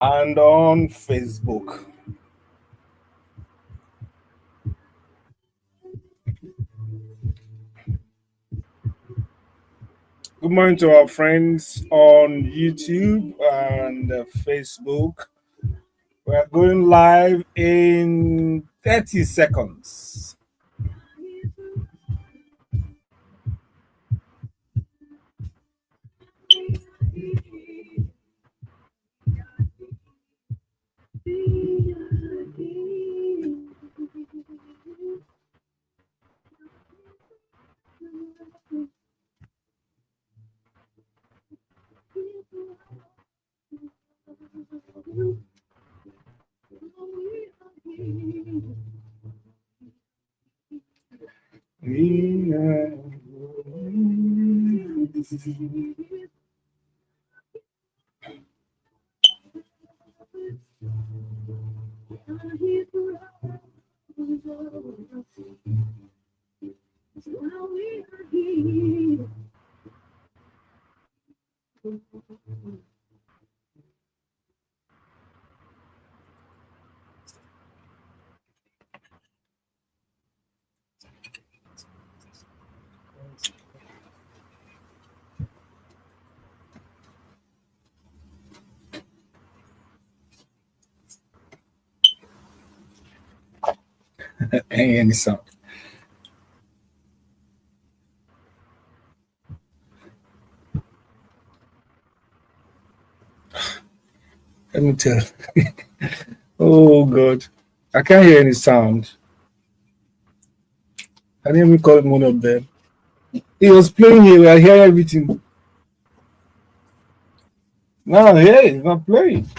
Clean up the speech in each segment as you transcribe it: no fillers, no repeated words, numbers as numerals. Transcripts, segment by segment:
and on Facebook. Good morning to our friends on YouTube and Facebook. We're going live in 30 seconds. Any sound. Let me tell. Oh God, I can't hear any sound. I didn't even call one of them. He was playing here. I hear everything. No, hey, he's not playing.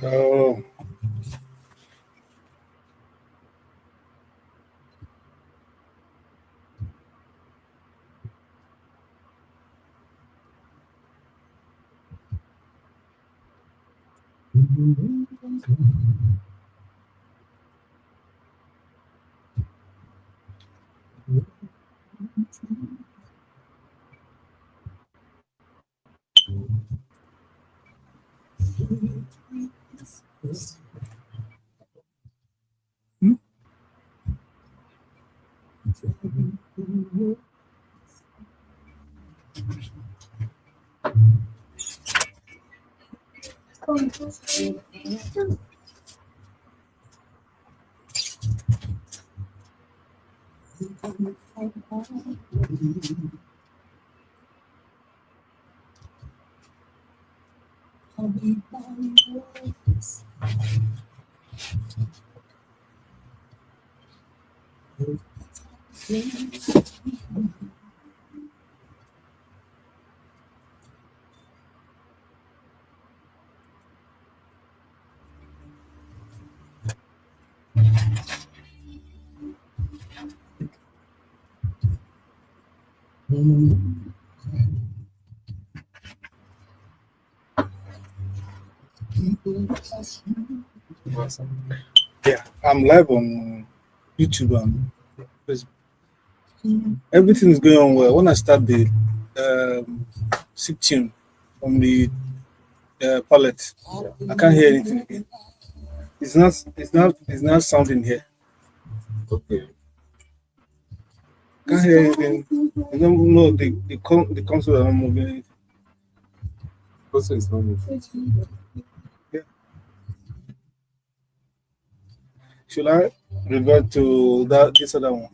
Oh, yeah. I'm live on YouTube and Facebook. Everything is going on well. When I start the um, sick tune from the palette. Yeah. I can't hear anything again. It's not sounding here. Okay. Can't hear anything. I don't know the console are not moving. Also, it's not moving. Yeah. Should I revert to this other one?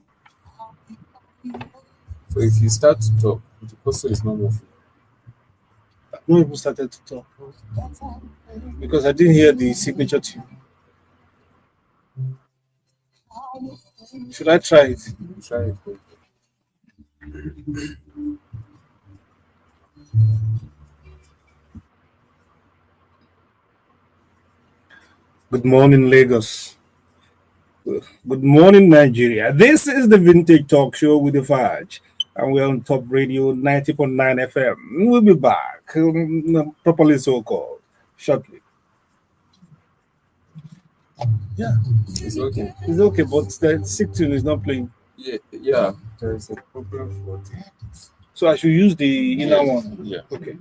So if you start to talk, the cursor is not moving. I've not even started to talk because I didn't hear the signature tune. Should I try it? Try it. Good morning, Lagos. Good morning, Nigeria. This is the Vintage Talk Show with the Fudge, and we're on Top Radio 90.9 FM. We'll be back, properly so called, shortly. Yeah, It's okay. it's okay, but the sick tune is not playing. Yeah, yeah. There is a problem for the. So I should use the inner Yes. one. Yeah. Okay.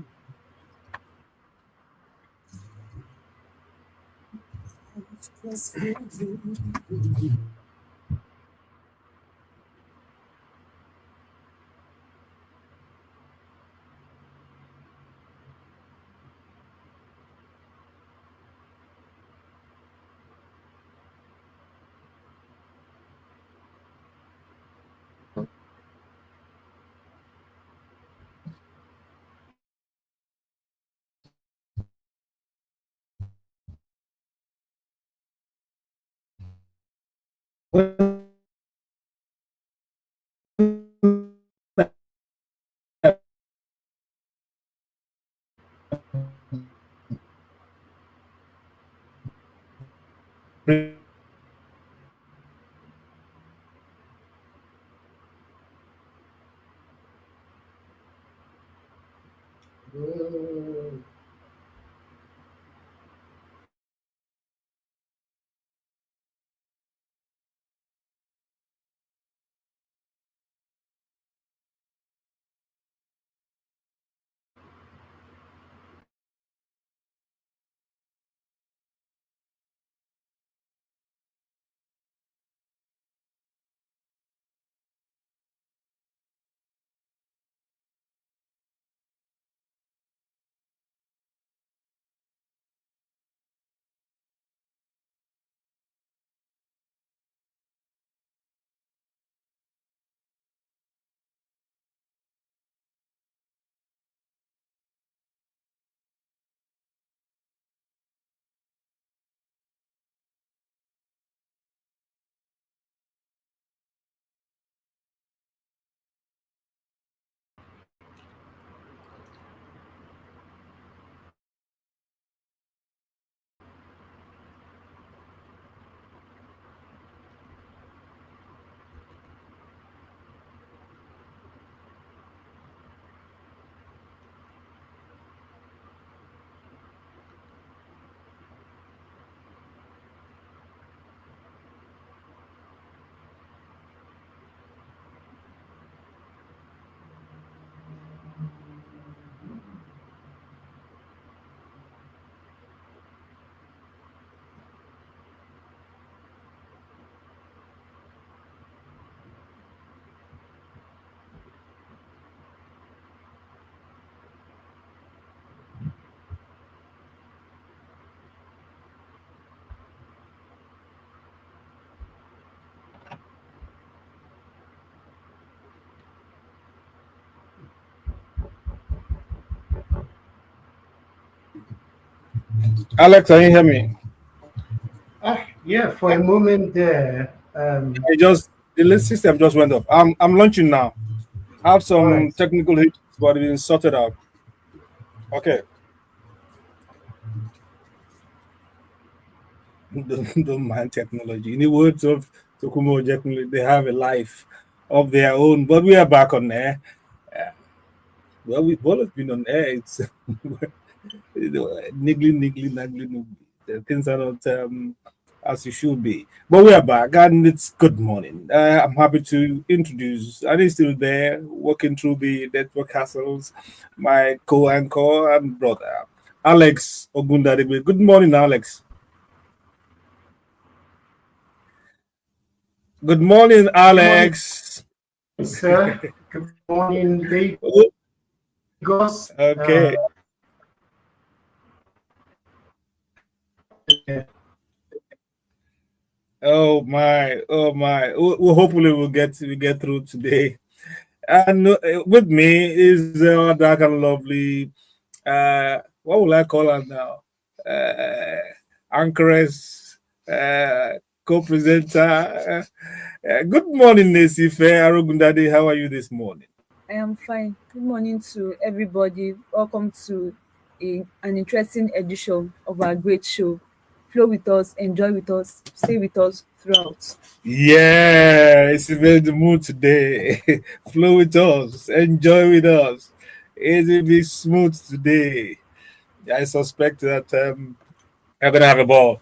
Alex, can you hear me? Yeah, for a moment there. The system just went off. I'm launching now. I have All some right. technical issues, but it's been sorted out. Okay. Don't mind technology. In the words of Tokumo Technology, they have a life of their own. But we are back on air. Well, we've always been on air. It's niggly, niggly, naggly, niggly. The things are not as you should be. But we are back, and it's good morning. I'm happy to introduce, and he's still there, working through the network hassles, my co-anchor and brother. Alex Ogundadebe. Good morning, Alex. Good morning, Good morning, Alex. sir. Good morning, Oh, Lagos. okay. Oh my. Oh my. Hopefully we'll get through today. And with me is our dark and lovely. What will I call her now? Anchoress, co-presenter. Good morning, Nesife Arogundade. How are you this morning? I am fine. Good morning to everybody. Welcome to an interesting edition of our great show. Flow with us, enjoy with us, stay with us throughout. Yeah, it's in the mood today. Flow with us, enjoy with us. It will be smooth today. I suspect that we're gonna have a ball.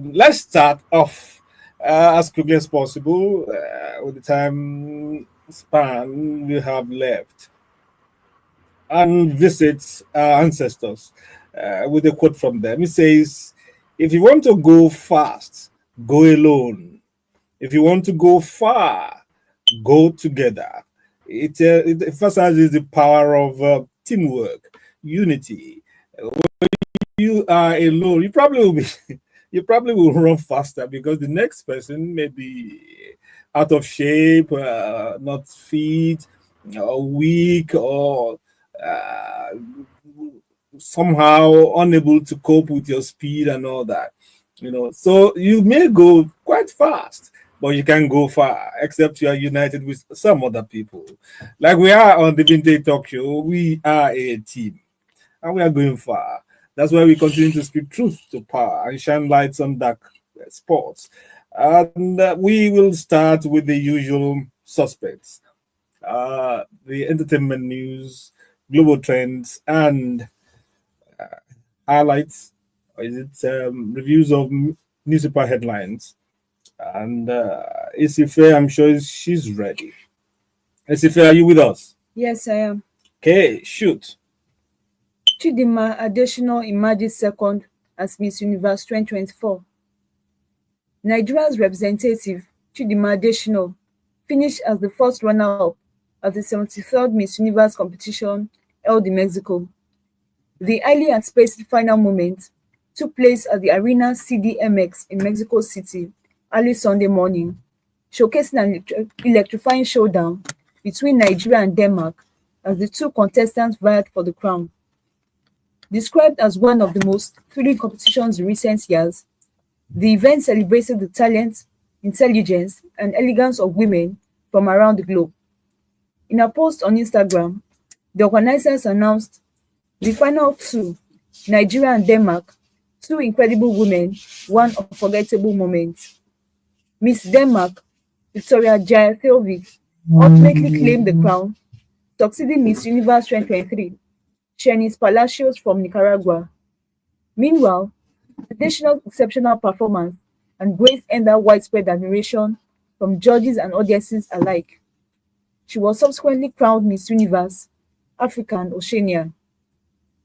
Let's start off as quickly as possible with the time span we have left and visit our ancestors with a quote from them. It says, "If you want to go fast, go alone. If you want to go far, go together." It emphasizes the power of teamwork, unity. You are alone, you probably will be you probably will run faster because the next person may be out of shape, not fit, or weak, or uh, somehow unable to cope with your speed and all that. So you may go quite fast, but you can go far, except you are united with some other people. Like we are on the Vintage Talk Show, we are a team and we are going far. That's why we continue to speak truth to power and shine lights on dark spots. And we will start with the usual suspects, the entertainment news, global trends, and highlights. Or is it reviews of newspaper headlines? And Isife, I'm sure she's ready. Isife, are you with us? Yes, I am. Okay, shoot. Chidinma Additional emerges second as Miss Universe 2024. Nigeria's representative, Chidinma Additional, finished as the first runner-up at the 73rd Miss Universe competition held in Mexico. The highly anticipated final moment took place at the Arena CDMX in Mexico City early Sunday morning, showcasing an electrifying showdown between Nigeria and Denmark as the two contestants vied for the crown. Described as one of the most thrilling competitions in recent years, the event celebrated the talent, intelligence, and elegance of women from around the globe. In a post on Instagram, the organizers announced the final two, Nigeria and Denmark, two incredible women, one unforgettable moment. Miss Denmark, Victoria Jaya-Thelvik, ultimately claimed the crown, succeeding Miss Universe 2023, Shanice Palacios from Nicaragua. Meanwhile, additional exceptional performance and grace earned her widespread admiration from judges and audiences alike. She was subsequently crowned Miss Universe, Africa and Oceania.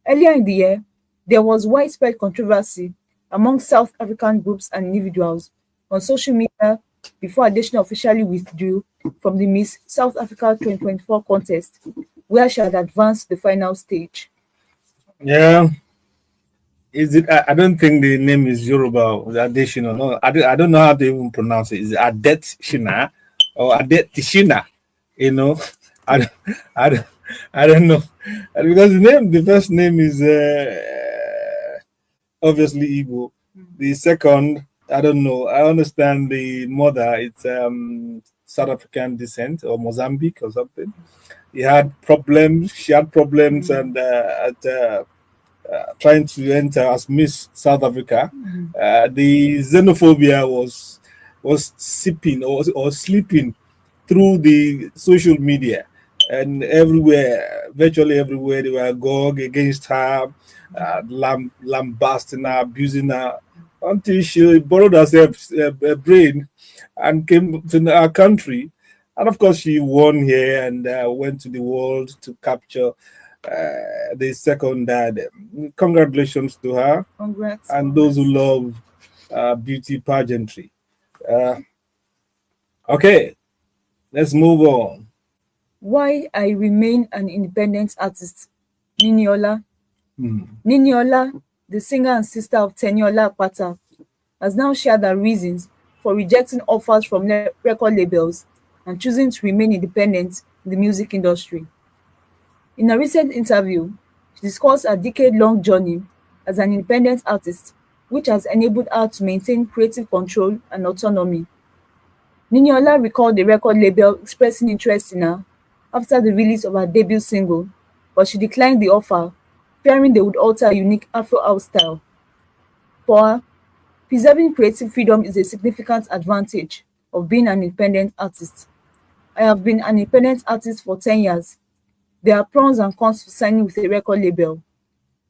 Earlier in the year, there was widespread controversy among South African groups and individuals on social media before Adesina officially withdrew from the Miss South Africa 2024 contest, where she had advanced to the final stage. Yeah, is it? I don't think the name is Yoruba or additional. No, I don't know how to even pronounce it. Is it Adet Shina or Adet Tishina? You know, I, don't- I, don't- I don't know. Because the first name is obviously Igbo. The second, I don't know. I understand the mother. It's South African descent or Mozambique or something. He had problems. She had problems, and at trying to enter as Miss South Africa, the xenophobia was sipping or sleeping through the social media, and everywhere, virtually everywhere, they were going against her, lambasting her, abusing her, until she borrowed herself a brain and came to our country. And of course, she won here and went to the world to capture. the second diadem. Congratulations to her Congrats, and those who congrats. love beauty pageantry. Uh, okay, let's move on. Why I remain an independent artist. Niniola. Hmm. Niniola, the singer and sister of Teniola Pata, has now shared her reasons for rejecting offers from record labels and choosing to remain independent in the music industry. In a recent interview, she discussed her decade-long journey as an independent artist, which has enabled her to maintain creative control and autonomy. Niniola recalled the record label expressing interest in her after the release of her debut single, but she declined the offer, fearing they would alter her unique Afro house style. For her, preserving creative freedom is a significant advantage of being an independent artist. I have been an independent artist for 10 years. There are pros and cons to signing with a record label.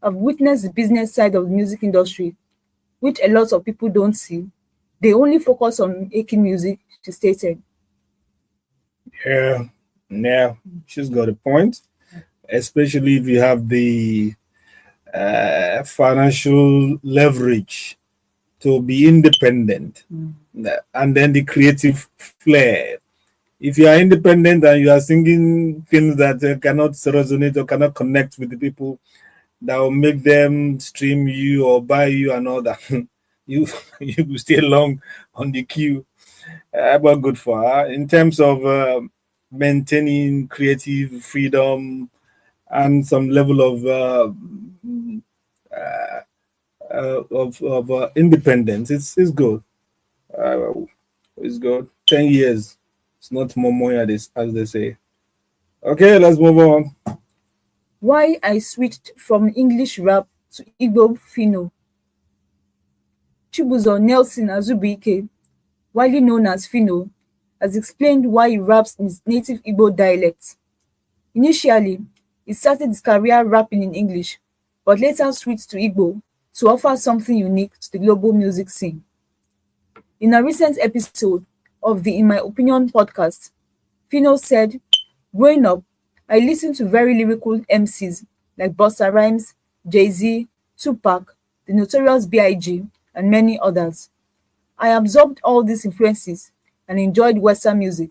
I've witnessed the business side of the music industry, which a lot of people don't see. They only focus on making music, she stated. Yeah, yeah, she's got a point, especially if you have the financial leverage to be independent and then the creative flair. If you are independent and you are singing things that cannot resonate or cannot connect with the people that will make them stream you or buy you and all that, you you will stay long on the queue. But good for her in terms of maintaining creative freedom and some level of independence. It's good. Uh, it's good. 10 years. It's not more money as they say. Okay, let's move on. Why I switched from English rap to Igbo Fino. Chibuzo Nelson Azubuike, widely known as Fino, has explained why he raps in his native Igbo dialect. Initially, he started his career rapping in English, but later switched to Igbo to offer something unique to the global music scene. In a recent episode of the In My Opinion podcast, Fino said, "Growing up, I listened to very lyrical MCs like Busta Rhymes, Jay-Z, Tupac, The Notorious B.I.G., and many others. I absorbed all these influences and enjoyed Western music,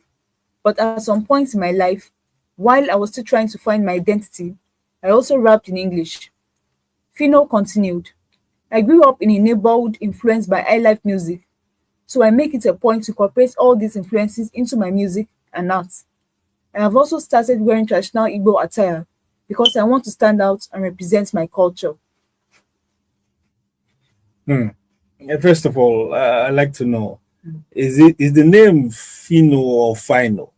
but at some point in my life, while I was still trying to find my identity, I also rapped in English." Fino continued, "I grew up in a neighborhood influenced by highlife music, so I make it a point to incorporate all these influences into my music and art. I have also started wearing traditional Igbo attire because I want to stand out and represent my culture." Hmm. First of all, I'd like to know is the name Fino or Fino?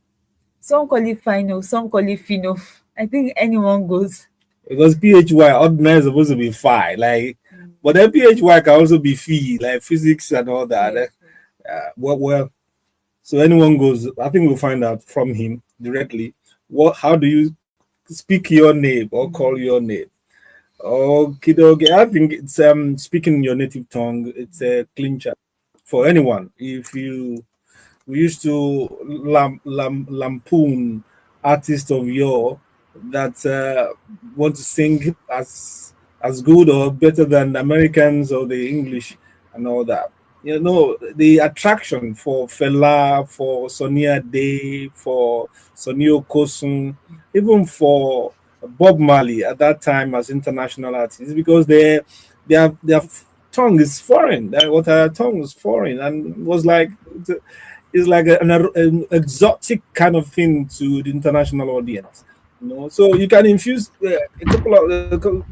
Some call it Fino, some call it Fino. I think anyone goes. Because PHY ordinary is supposed to be phi, like, but then PHY can also be phi, like physics and all that. Yes. Well, so anyone goes. I think we'll find out from him directly. What? How do you speak your name or call your name? Okay, okay. I think it's speaking in your native tongue. It's a clincher for anyone. If you we used to lampoon artists of yore that want to sing as good or better than the Americans or the English and all that. You know, the attraction for Fela, for Sonia Day, for Sonio Kosun, even for Bob Marley at that time as international artists, because their tongue is foreign. What our tongue was foreign and was like is like an exotic kind of thing to the international audience. You know, so you can infuse a couple of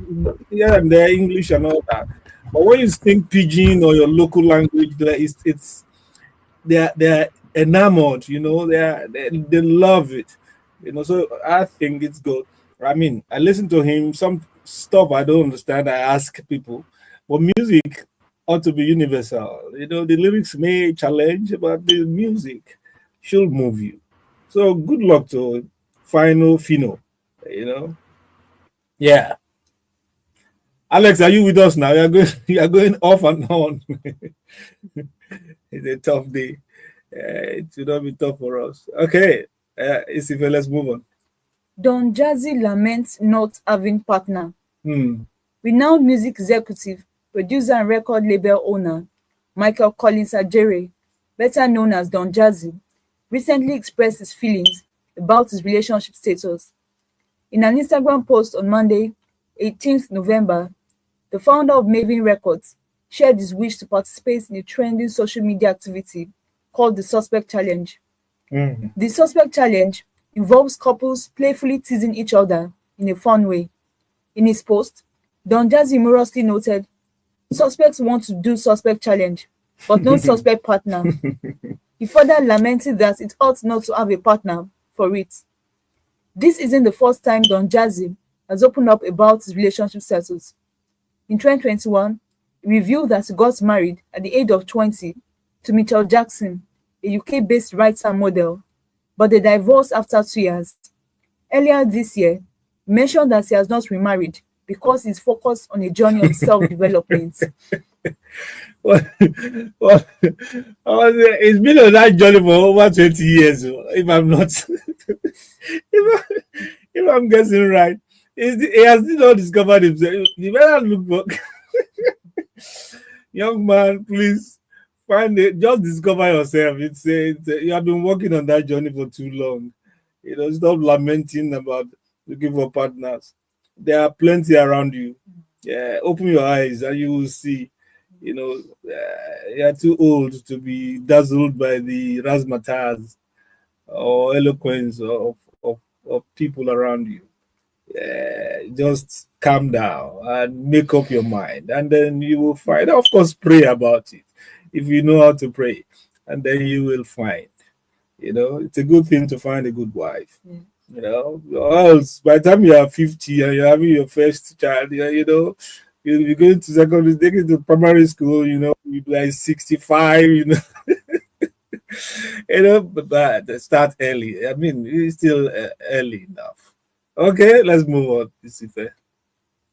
yeah, and their English and all that. But when you speak pidgin or your local language, it's they're enamored. You know, they love it. You know, so I think it's good. I mean, I listen to him. Some stuff I don't understand. I ask people, but music ought to be universal. You know, the lyrics may challenge, but the music should move you. So good luck to Final Fino. You know, yeah. Alex, are you with us now? You are going off and on. It's a tough day. It will not be tough for us. Okay, Isife, let's move on. Don Jazzy laments not having partner. Hmm. Renowned music executive, producer and record label owner Michael Collins Ajere, better known as Don Jazzy, recently expressed his feelings about his relationship status. In an Instagram post on Monday, 18th November, the founder of Maven Records shared his wish to participate in a trending social media activity called the Suspect Challenge. Hmm. The Suspect Challenge involves couples playfully teasing each other in a fun way. In his post, Don Jazzy humorously noted, "Suspects want to do Suspect Challenge, but no suspect partner." He further lamented that it ought not to have a partner for it. This isn't the first time Don Jazzy has opened up about his relationship status. In 2021, he revealed that he got married at the age of 20 to Mitchell Jackson, a UK-based writer and model, but they divorced after 2 years. Earlier this year, he mentioned that he has not remarried because he's focused on a journey of self-development. Well, well, it's been on that journey for over 20 years, if I'm not, if I'm guessing right. He has still not discovered himself. You better look for young man, please find it. Just discover yourself. You have been working on that journey for too long. Stop lamenting about looking for partners. There are plenty around you. Yeah, open your eyes and you will see. You are too old to be dazzled by the razzmatazz or eloquence of people around you. Just calm down and make up your mind, and then you will find. Of course, pray about it if you know how to pray, and then you will find. It's a good thing to find a good wife. Yeah. Or else by the time you are 50 and you're having your first child, you'll be going to secondary, taking to primary school. You'll be like 65. But start early. I mean, it's still early enough. Okay, let's move on. This is fair.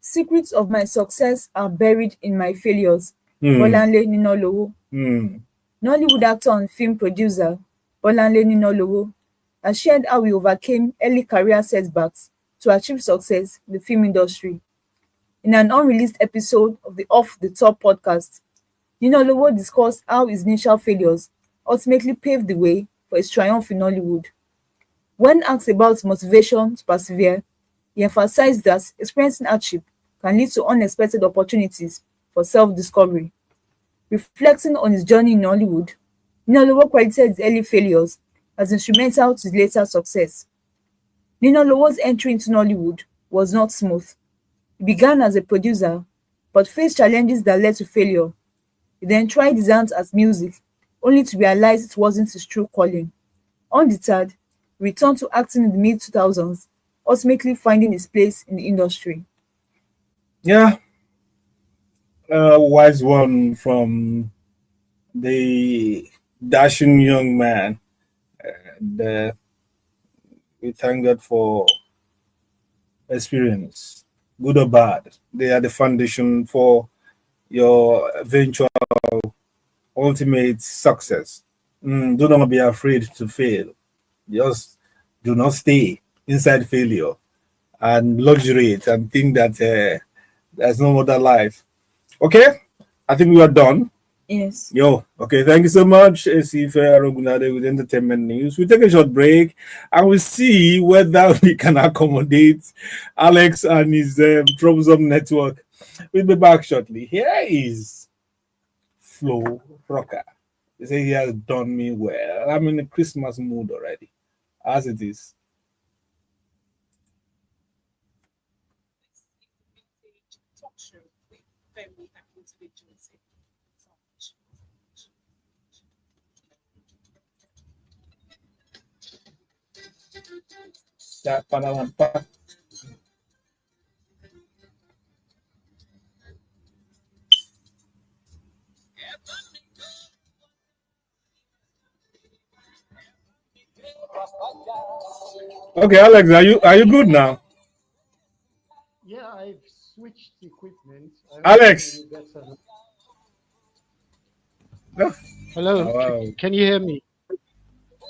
Secrets of my success are buried in my failures. Hmm. Bolanle Ninolowo. Hmm. Nollywood actor and film producer Bolanle Ninolowo has shared how he overcame early career setbacks to achieve success in the film industry. In an unreleased episode of the Off the Top podcast, Ninolowo discussed how his initial failures ultimately paved the way for his triumph in Nollywood. When asked about motivation to persevere, he emphasized that experiencing hardship can lead to unexpected opportunities for self-discovery. Reflecting on his journey in Hollywood, Ninolowo credited his early failures as instrumental to his later success. Ninolowo's entry into Nollywood was not smooth. He began as a producer, but faced challenges that led to failure. He then tried his hands at music, only to realize it wasn't his true calling. Undeterred, he returned to acting in the mid-2000s, ultimately finding his place in the industry. Yeah, wise one from the dashing young man. And we thank God for experience, good or bad. They are the foundation for your eventual ultimate success. Do not be afraid to fail. Just do not stay inside failure and luxuriate and think that there's no other life. Okay, I think we are done. Yes. Okay, thank you so much, Sife Arogunade with Entertainment News. We take a short break and we see whether we can accommodate Alex and his troublesome network. We'll be back shortly. Here is Flo Rocker. They say he has done me well. I'm in a Christmas mood already, as it is. Talkshow with Femi Akintunde-Johnson. Okay, Alex, are you good now? Yeah, I've switched equipment. I hope you hear Alex. me better now. No? Hello, Wow. can you hear me?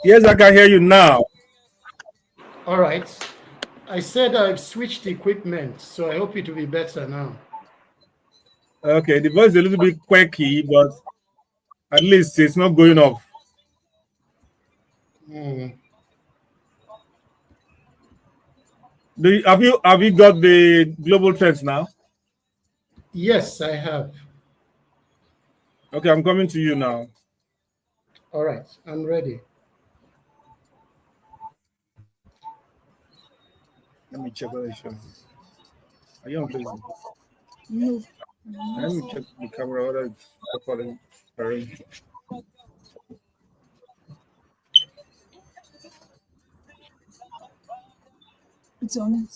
Yes, I can hear you now. All right. I said I've switched equipment, so I hope it will be better now. Okay, the voice is a little bit quirky, but at least it's not going off. Hmm. Have you got the global trends now? Yes, I have. Okay, I'm coming to you now. All right, I'm ready. Let me check whether it's showing. Are you on Facebook? No. Let me check the camera whether it's recording. Sorry. It's on.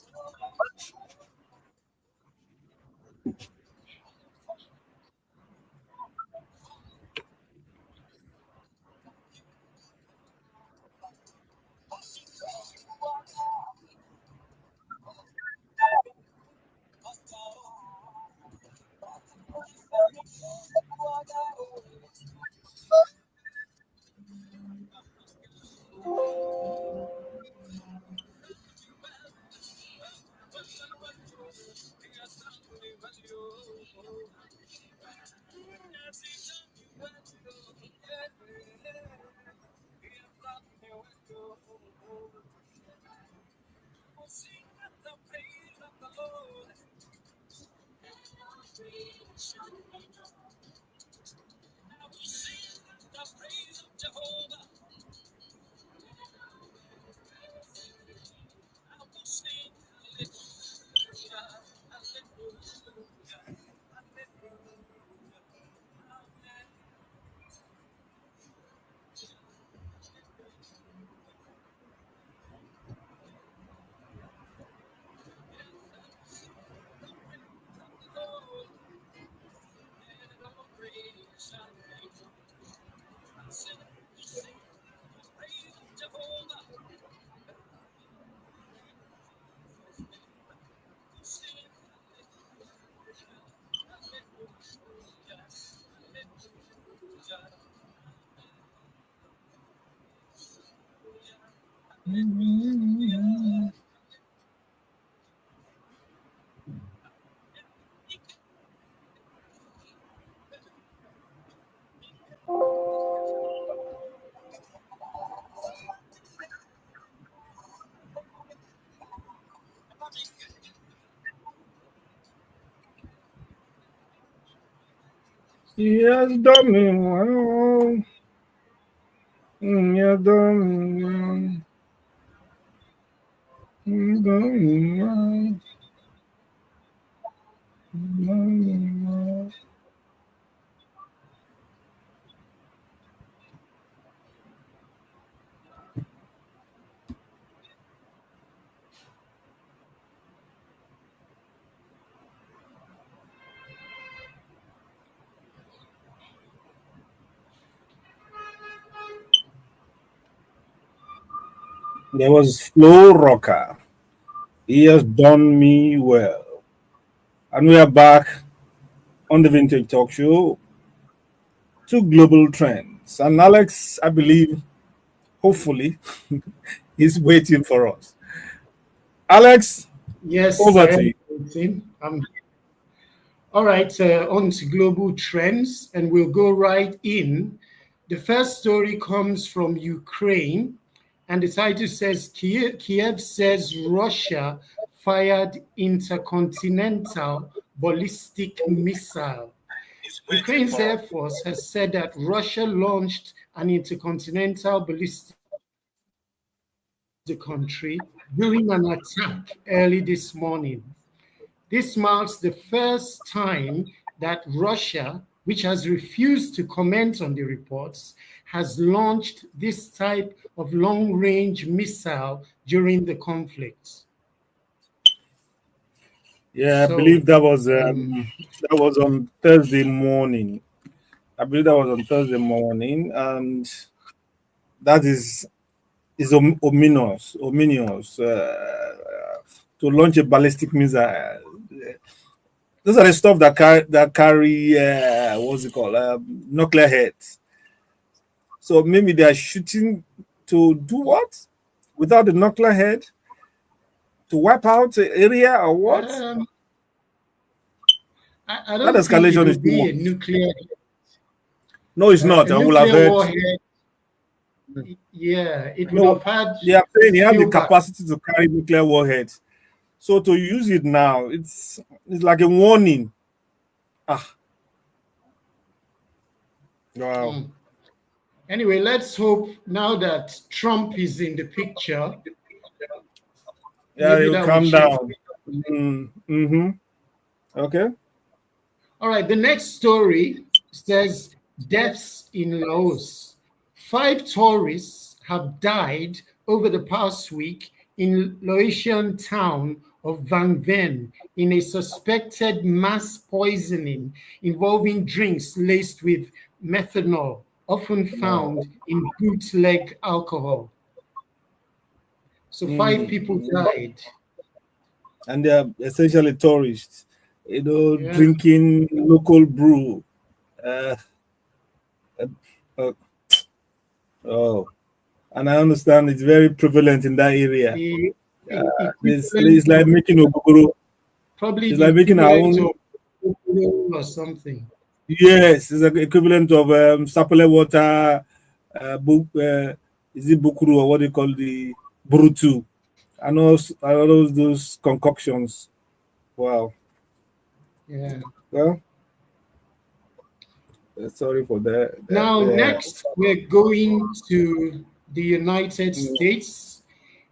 He has done me well. He has done me well. He's done me well. He's done me well. There was Flow Rocker. He has done me well. And we are back on the Vintage Talk Show to global trends. And Alex, I believe, hopefully, is waiting for us. Alex, Yes, over I to am you. waiting. All right, on to global trends, and we'll go right in. The first story comes from Ukraine, and the title says Kiev says Russia fired intercontinental ballistic missile. Ukraine's Air Force has said that Russia launched an intercontinental ballistic the country during an attack early this morning. This marks the first time that Russia, which has refused to comment on the reports, has launched this type of long-range missile during the conflict. Yeah, I So, believe um, that was on Thursday morning. I believe that was on Thursday morning, and that is ominous to launch a ballistic missile. Those are the stuff that carry what's it called, nuclear heads. So maybe they are shooting to do what without the nuclear head? to wipe out the area or what? Um, I That don't think it escalation is will too be a much. nuclear No, it's a not. I will have nuclear heard. warhead. Yeah, it would No, have had they are saying he has the spillback. capacity to carry nuclear warheads. So to use it now, it's like a warning. Ah, wow. Mm. Anyway, let's hope now that Trump is in the picture, Yeah, maybe you that will calm change. down. Mm-hmm. Okay. All right, the next story says deaths in Laos. 5 tourists have died over the past week in Laotian town of Vang Ven in a suspected mass poisoning involving drinks laced with methanol, often Wow. found in bootleg alcohol. So 5 people Mm. died. And they are essentially tourists, Yeah. drinking local brew. Uh, uh, uh, oh, and I understand it's very prevalent in that area. The It's equivalent like of making ogogoro. probably It's the like making our equivalent own. of oil or something. Yes, it's like equivalent of sapele water. Book. Is it bukuru or what they call the brutu? I know those concoctions. Wow. Yeah. Well, sorry for that. Now, Yeah. next, we're going to the United States,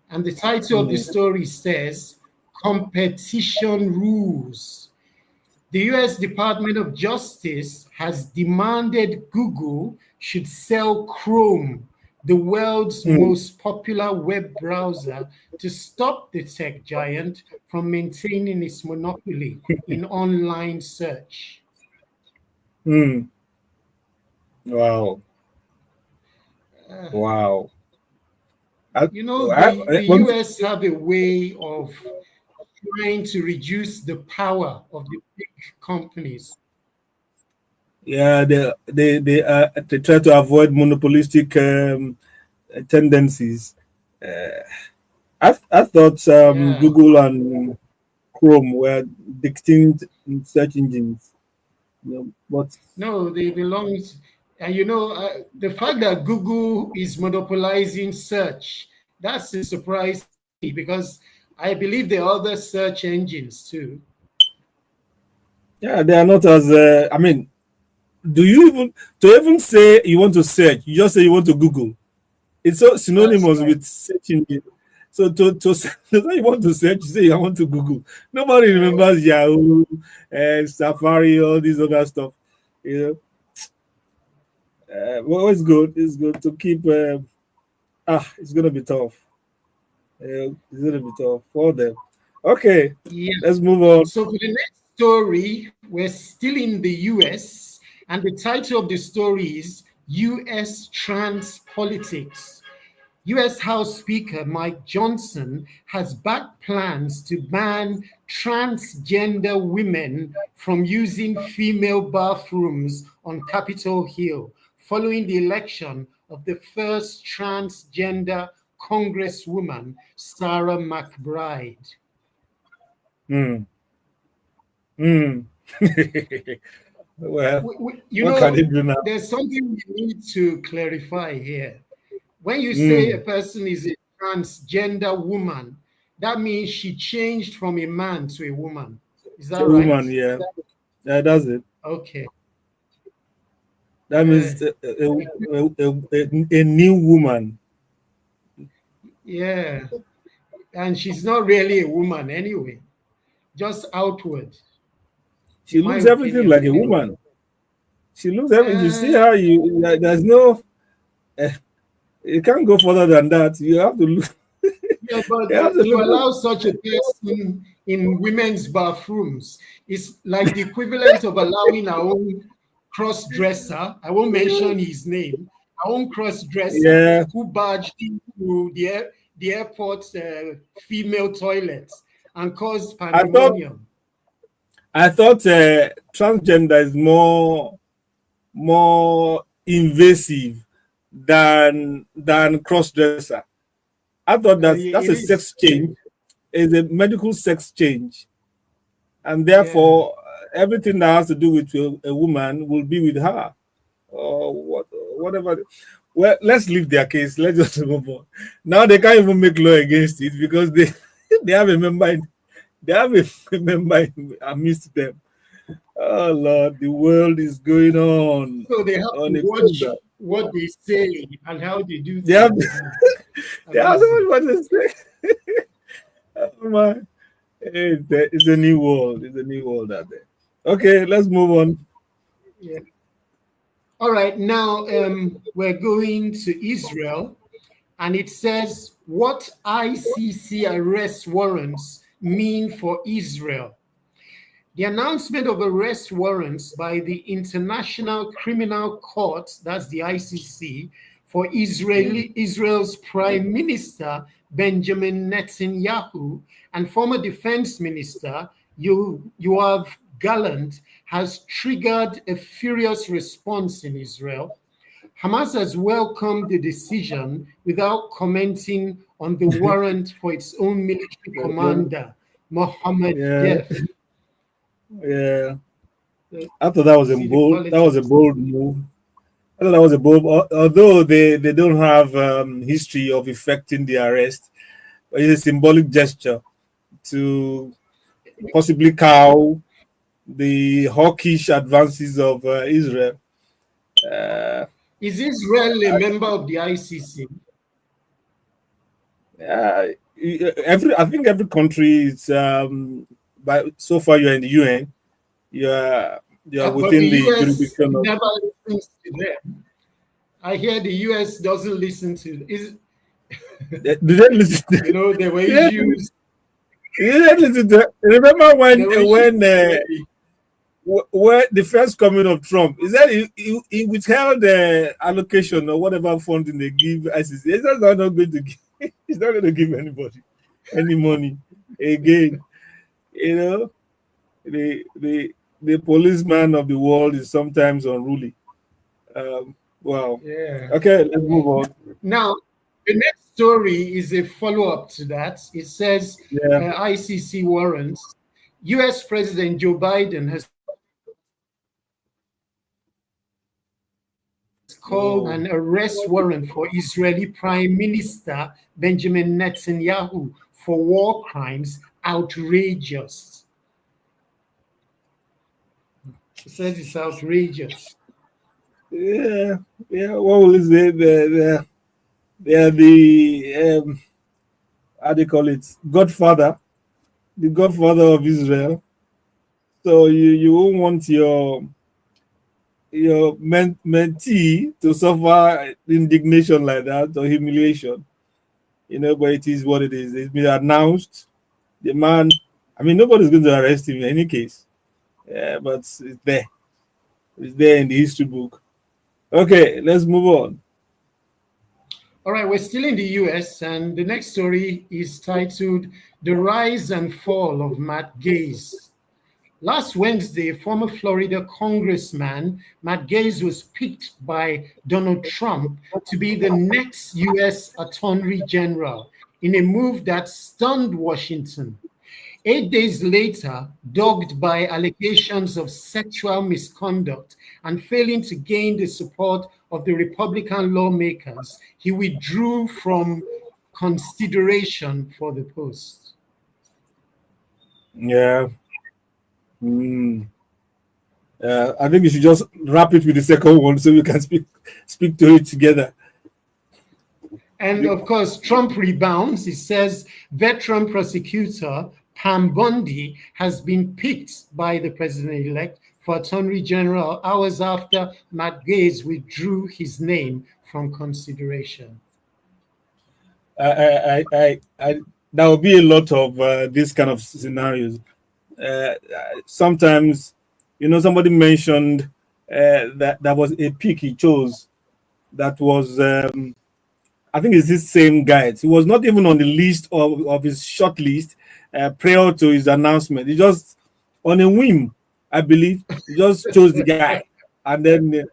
and the title of the Mm. story says Competition Rules. The US Department of Justice has demanded Google should sell Chrome, the world's Mm. most popular web browser, to stop the tech giant from maintaining its monopoly in online search. Mm. Wow. Uh, Wow. I, you know, I, the when, US have a way of trying to reduce the power of the big companies. yeah, they try to avoid monopolistic tendencies. Uh, I thought Yeah. Google and Chrome were distinct search engines, but No, they belong. And the fact that Google is monopolizing search, that's a surprise to me because I believe there are other search engines too. yeah, they are not as. I mean, do you even say you want to search? You just say you want to Google. It's so That's synonymous right. with search engine. So to say you want to search, you say I want to Google. Nobody remembers Yahoo, Safari, all these other stuff. You know, well, it's good. It's good to keep. It's gonna be tough. It's gonna be tough for them. Okay, Yeah. let's move on. So for the next story, we're still in the US, and the title of the story is US Trans Politics. US House Speaker Mike Johnson has backed plans to ban transgender women from using female bathrooms on Capitol Hill following the election of the first transgender Congresswoman, Sarah McBride. Hmm. Hmm. Well, You what can know, it do now? there's something we need to clarify here. When you say a Hmm. person is a transgender woman, that means she changed from a man to a woman. Is A that right? woman, yeah. Yeah, that's it. Okay. That Uh, means a new woman. yeah. And she's not really a woman anyway, just outward, She in my looks everything opinion, like a anyway. woman. She looks everything. You see Uh, how there's no. Uh, you can't go further than that. You have to look. yeah, but You have to to look. allow such a person in women's bathrooms is like the equivalent of allowing our own cross-dresser, I won't mention his name, our own cross-dresser Yeah, who barged into the airport female toilets and caused I thought pandemonium. I thought transgender is more invasive than cross dresser. I thought that's a It is. sex change. is a medical sex change, and Yeah. therefore everything that has to do with a woman will be with her, or whatever. Well, let's leave their case. Let's just move on. Now they can't even make law against it because they they have a member. They have a member amidst them. Oh Lord, the world is going So they have on to a watch countdown. what they say and how they do They have things. they have so Amazing. much what to say. Oh my, it's a new world. It's a new world out there. Okay, let's move on. Yeah. All right. Now we're going to Israel, and it says what ICC arrest warrants mean for Israel. The announcement of arrest warrants by the International Criminal Court, that's the ICC, for Mm. Israel's Prime Minister Benjamin Netanyahu and former Defense Minister Yoav Gallant has triggered a furious response in Israel. Hamas has welcomed the decision without commenting on the warrant for its own military commander, Mohammed Yeah, Def. yeah. You I thought that was a see the bold. That was a politics. bold move. I thought that was a bold. Although they don't have history of effecting the arrest, but it's a symbolic gesture to possibly cow the hawkish advances of Israel. Uh, Is Israel a member of the ICC? uh, I think every country is. But so far, you're in the UN. You're But the within the US jurisdiction of. never listens to them. I hear the US doesn't listen to is Did they listen? there were Yeah, issues. remember There were issues when with the where the first coming of Trump is that he withheld the allocation or whatever funding they give ICC. He's just not going to give. He's not going to give anybody any money again. You know, the policeman of the world is sometimes unruly. Wow. yeah. Okay, let's move on. Now, the next story is a follow-up to that. It says Yeah. ICC warrants. US President Joe Biden has called Oh, an arrest warrant for Israeli Prime Minister Benjamin Netanyahu for war crimes outrageous. He says it's outrageous. yeah, yeah. What will is they are the how do you call it? Godfather, the Godfather of Israel. So you won't want your mentee to suffer indignation like that or humiliation. But it is what it is. It's been announced. The man, I mean, nobody's going to arrest him in any case. Yeah, but it's there. It's there in the history book. Okay, let's move on. All right, we're still in the US, and the next story is titled The Rise and Fall of Matt Gaetz. Last Wednesday, former Florida Congressman Matt Gaetz was picked by Donald Trump to be the next US Attorney General in a move that stunned Washington. 8 days later, dogged by allegations of sexual misconduct and failing to gain the support of the Republican lawmakers, he withdrew from consideration for the post. Yeah. Mm. I think you should just wrap it with the second one so we can speak to it together. And of course, Trump rebounds. He says veteran prosecutor Pam Bondi has been picked by the president-elect for Attorney General hours after Matt Gaetz withdrew his name from consideration. There will be a lot of this kind of scenarios. Sometimes, somebody mentioned that was a pick he chose that was I think it's this same guy. He was not even on the list of his short list prior to his announcement. He just, on a whim, I believe, he just chose the guy. And then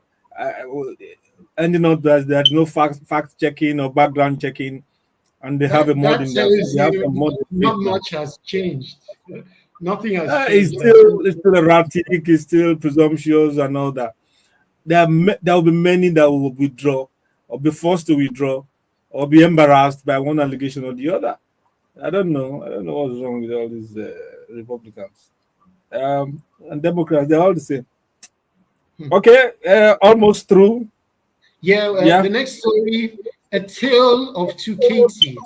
ending up there's no fact checking or background checking. and they have a That mod that in their tells they have you some mod not now. much has changed. Nothing has It's changed. still erratic, it's still presumptuous and all that. There will be many that will withdraw or be forced to withdraw or be embarrassed by one allegation or the other. I don't know. I don't know what's wrong with all these Republicans. And Democrats, they're all the same. Okay, almost through. Yeah, Yeah. the next story, A Tale of Two Katies.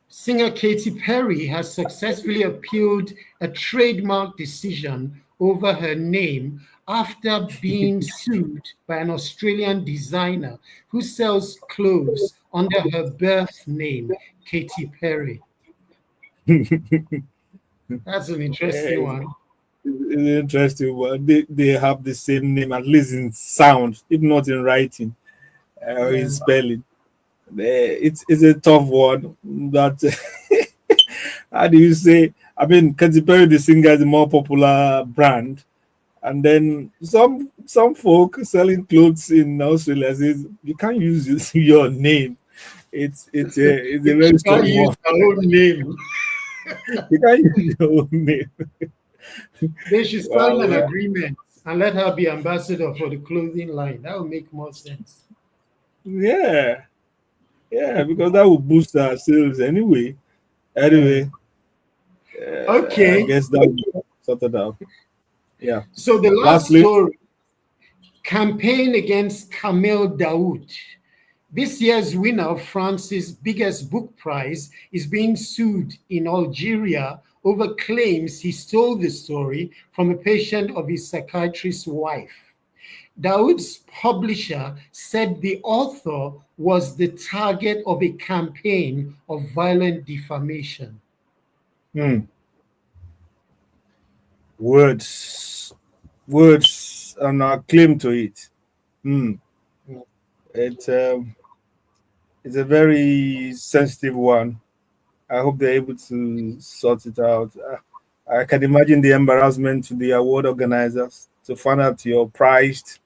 Singer Katy Perry has successfully appealed a trademark decision over her name after being sued by an Australian designer who sells clothes under her birth name, Katy Perry. That's an interesting It's one. an interesting one. They have the same name, at least in sound, if not in writing or in Yeah. spelling. It's a tough one. That how do you say? I mean, Katy Perry, the singer, is a more popular brand, and then some folk selling clothes in Australia says you can't use your name. It's a She very can't strong use one. her own name. You can't use your own name. They should sign Wow, an yeah. agreement and let her be ambassador for the clothing line. That would make more sense. Yeah, yeah, because that will boost our sales anyway. Yeah. Anyway, I Okay. guess that will be sorted out. Yeah. So the last Lastly, story, campaign against Kamel Daoud. This year's winner of France's biggest book prize is being sued in Algeria over claims he stole the story from a patient of his psychiatrist's wife. Daoud's publisher said the author was the target of a campaign of violent defamation. hmm, words, and our claim to it. Hmm. It, it's a very sensitive one. I hope they're able to sort it out. I can imagine the embarrassment to the award organizers to find out your prized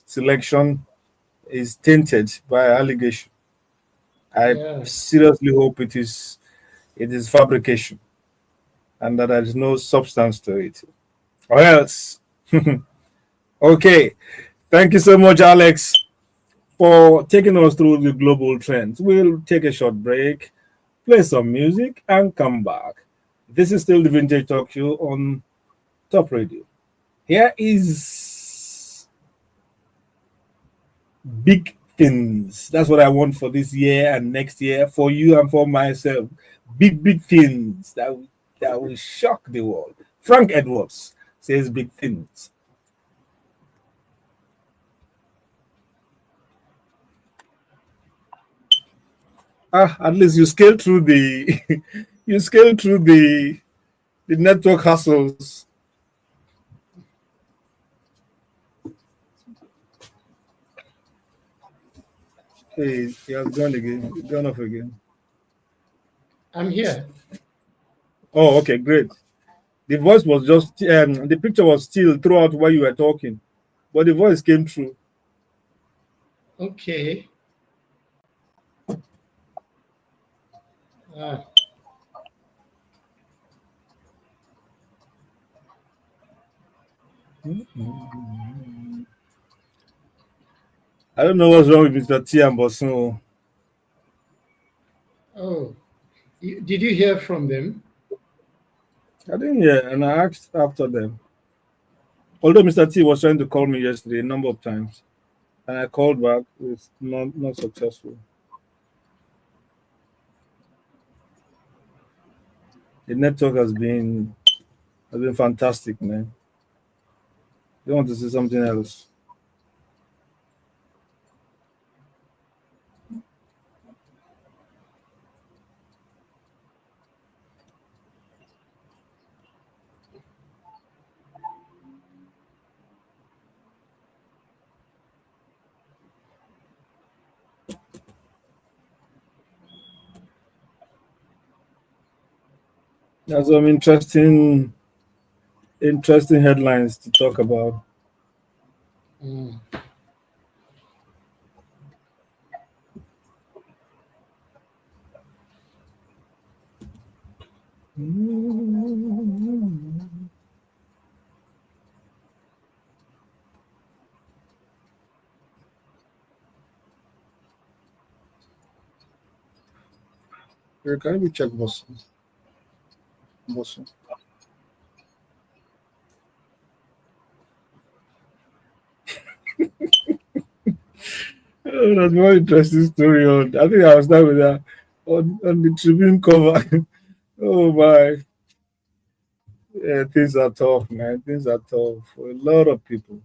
selection is tainted by allegation. I Yeah. seriously hope it is fabrication and that there is no substance to it. Or else, okay. Thank you so much, Alex, for taking us through the global trends. We'll take a short break, play some music, and come back. This is still the Vintage Talk Show on Top Radio. Here is big things. That's what I want for this year and next year for you and for myself. Big, big things that will shock the world. Frank Edwards says big things. At least you scale through the you scale through the network hassles. Hey, he has gone again. He's gone off again. I'm here. Oh, okay, great. The voice was just the picture was still throughout while you were talking, but the voice came through. Okay. Ah, I don't know what's wrong with Mr. T and Bosun. oh, did you hear from them? I didn't hear, and I asked after them. Although Mr. T was trying to call me yesterday a number of times, and I called back, it's not successful. The network has been fantastic, man. They want to see something else. There's some interesting headlines to talk about. Mm. Can we check Boston? Boston. Oh, that's one interesting story. On I think I was there with that on the Tribune cover. Oh my, yeah, things are tough, man. Things are tough for a lot of people.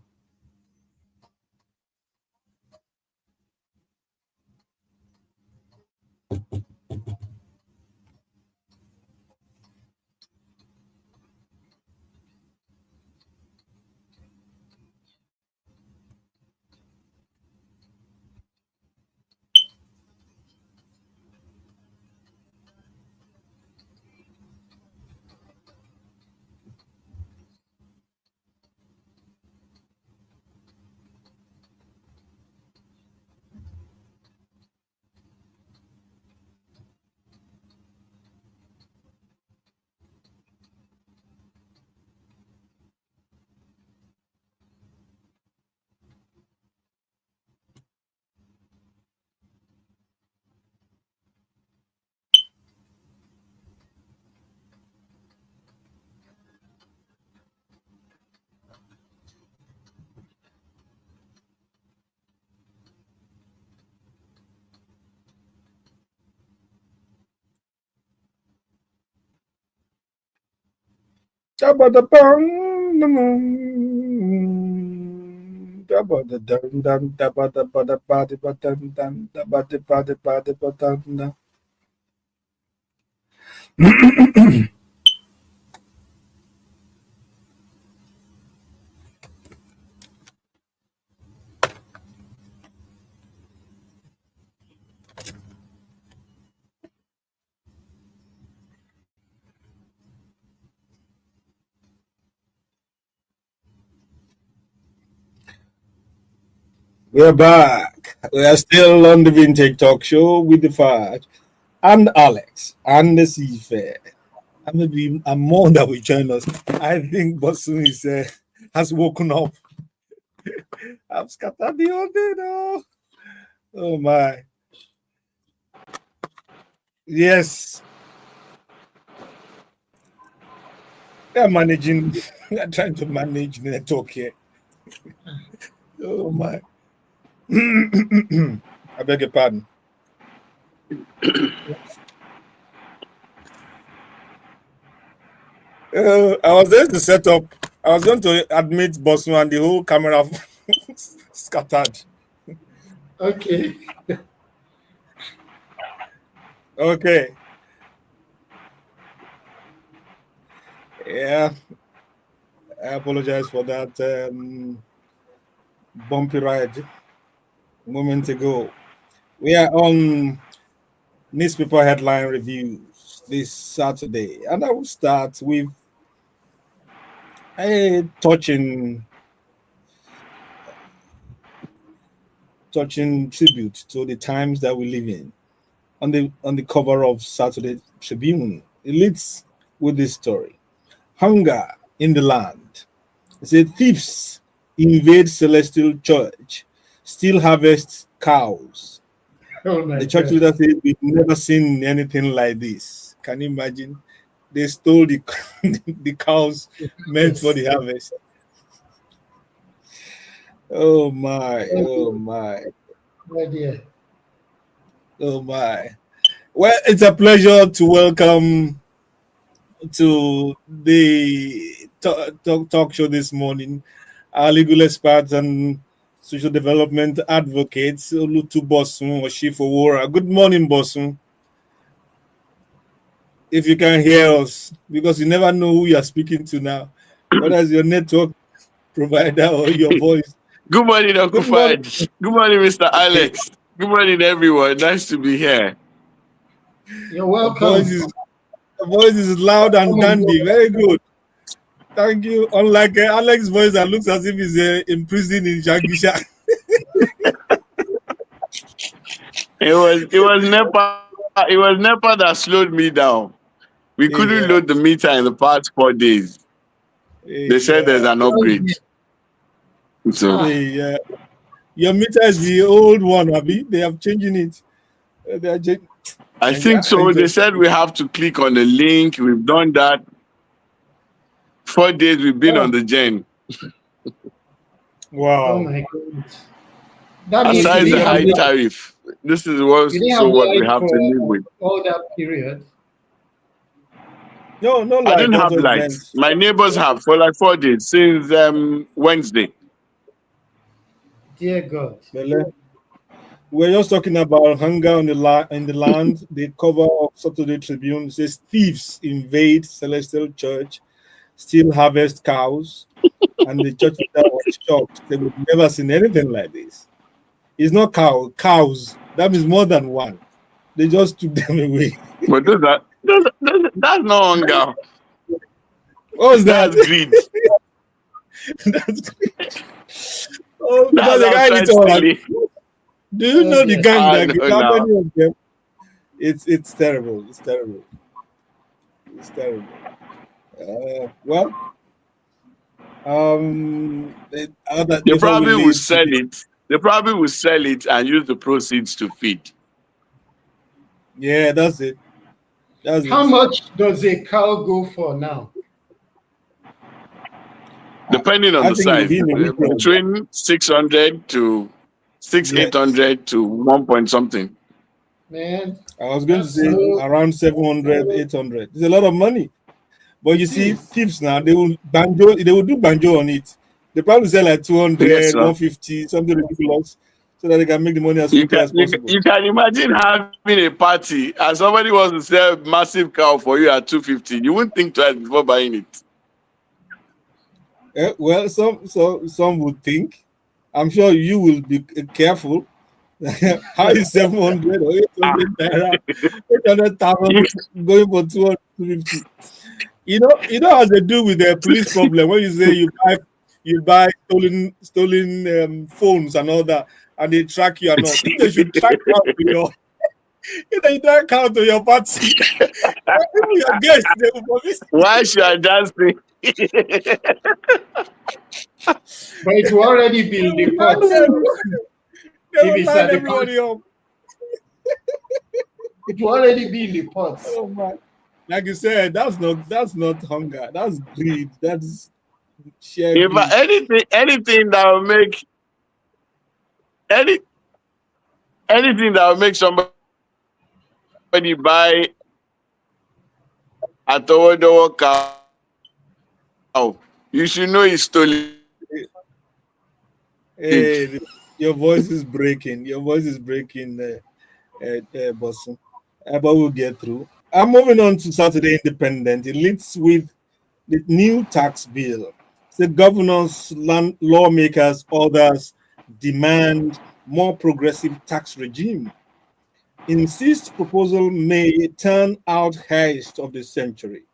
We're back. We are still on the Vintage Talk Show with the Fad and Alex and the Seafair. And maybe a more that will join us. I think Bosun is has woken up. I've scattered the whole day now. Oh my. Yes. They're managing. They're trying to manage the network here. Oh my. I beg your pardon. I was there to set up. I was going to admit Bosun and the whole camera scattered. Okay. Okay. Yeah. I apologize for that bumpy ride a moment ago. We are on newspaper headline reviews this Saturday, and I will start with a touching tribute to the times that we live in. On the cover of Saturday Tribune, it leads with this story: hunger in the land. It said thieves invade celestial church, still harvest cows. Oh my The church God. leader said, "We've never seen anything like this." Can you imagine? They stole the the cows meant for Yes. the harvest. Oh my! Oh Oh my! dear. Oh my! Well, it's a pleasure to welcome to the talk show this morning our legal experts and social development advocates, Olutu Bosun Oshifowora. Good morning, Bosun. If you can hear us, because you never know who you are speaking to now, whether it's your network provider or your voice. Good morning, Uncle Good morning. Fudge. Good morning, Mr. Alex. Good morning, everyone. Nice to be here. You're The voice welcome. is the voice is loud and Come on dandy. board. Very good. Thank you. Unlike Alex's voice that looks as if he's in prison in Shagisha. It was Nepa that slowed me down. We Hey, couldn't load the meter in the past 4 days. They said there's an upgrade. So Hey, your meter is the old one, Abby. They have changing it. They are changing. I think so. They said we have to click on the link. We've done that. 4 days we've been on the gen. Wow. Oh my goodness. That means Aside you the didn't have high light. tariff, this is You didn't have what we light have to for live with. all that period. No I light. didn't That's have what it light. meant. My neighbors have for like 4 days since Wednesday. Dear God. Bele. We're just talking about hunger on in the land. The cover of Saturday Tribune says thieves invade Celestial Church, steal harvest cows, and the church leader was shocked. They would never seen anything like this. It's not cows. That means more than one. They just took them away. But that's not hunger. What was that? That's greed. That's great. Oh, because That's the guy outright needs all. stealing. Do you Oh know the dear. gang Ah, that no, how no. many of them? It's terrible. It's terrible. It's terrible. Well, They before we probably will leave sell today, it. They probably will sell it and use the proceeds to feed. yeah, that's it. That's How it. much does a cow go for now? Depending on I the think it will size, be in the region of that. between 600 to Yes, 800 to 1 point something. Man, I was going to that's say so around 700, 800. It's a lot of money. But you it see, is. thieves now they will banjo. They will do banjo on it. They probably sell like Yes, 200, sir. 150, something ridiculous, so that they can make the money as quickly as possible. You can imagine having a party and somebody wants to sell massive cow for you at 250. You wouldn't think twice before buying it. Well, some would think. I'm sure you will be careful. How is 700 or Ah, 800 naira, 800,000 you, going for 250? You know how they do with the police problem when you say you buy stolen phones and all that, and they track you and all. If they should track you out to your if they track out to your party, even your guests, they will probably why should I just say? But it will already be they in the will line pot. they If will it's at line the pot, everybody up. it will already be in the pot. Oh man. Like you said, that's not hunger. That's greed. That's sheer If greed. anything that will make any anything that will make somebody buy a Towodowo cow, you should know it's stolen. Hey, your voice is breaking. Your voice is breaking, Bosun. But we'll get through. I'm moving on to Saturday Independent. It leads with the new tax bill. The governors, lawmakers, others demand more progressive tax regime. Insist proposal may turn out highest of the century.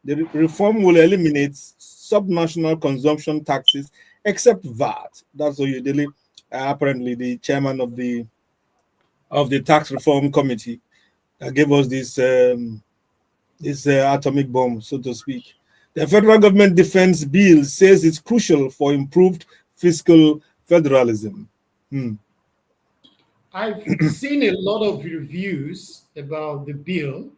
The reform will eliminate subnational consumption taxes except VAT. That's what you daily. Apparently, the chairman of the tax reform committee gave us this atomic bomb, so to speak. The federal government defense bill says it's crucial for improved fiscal federalism. I've seen a lot of reviews about the bill,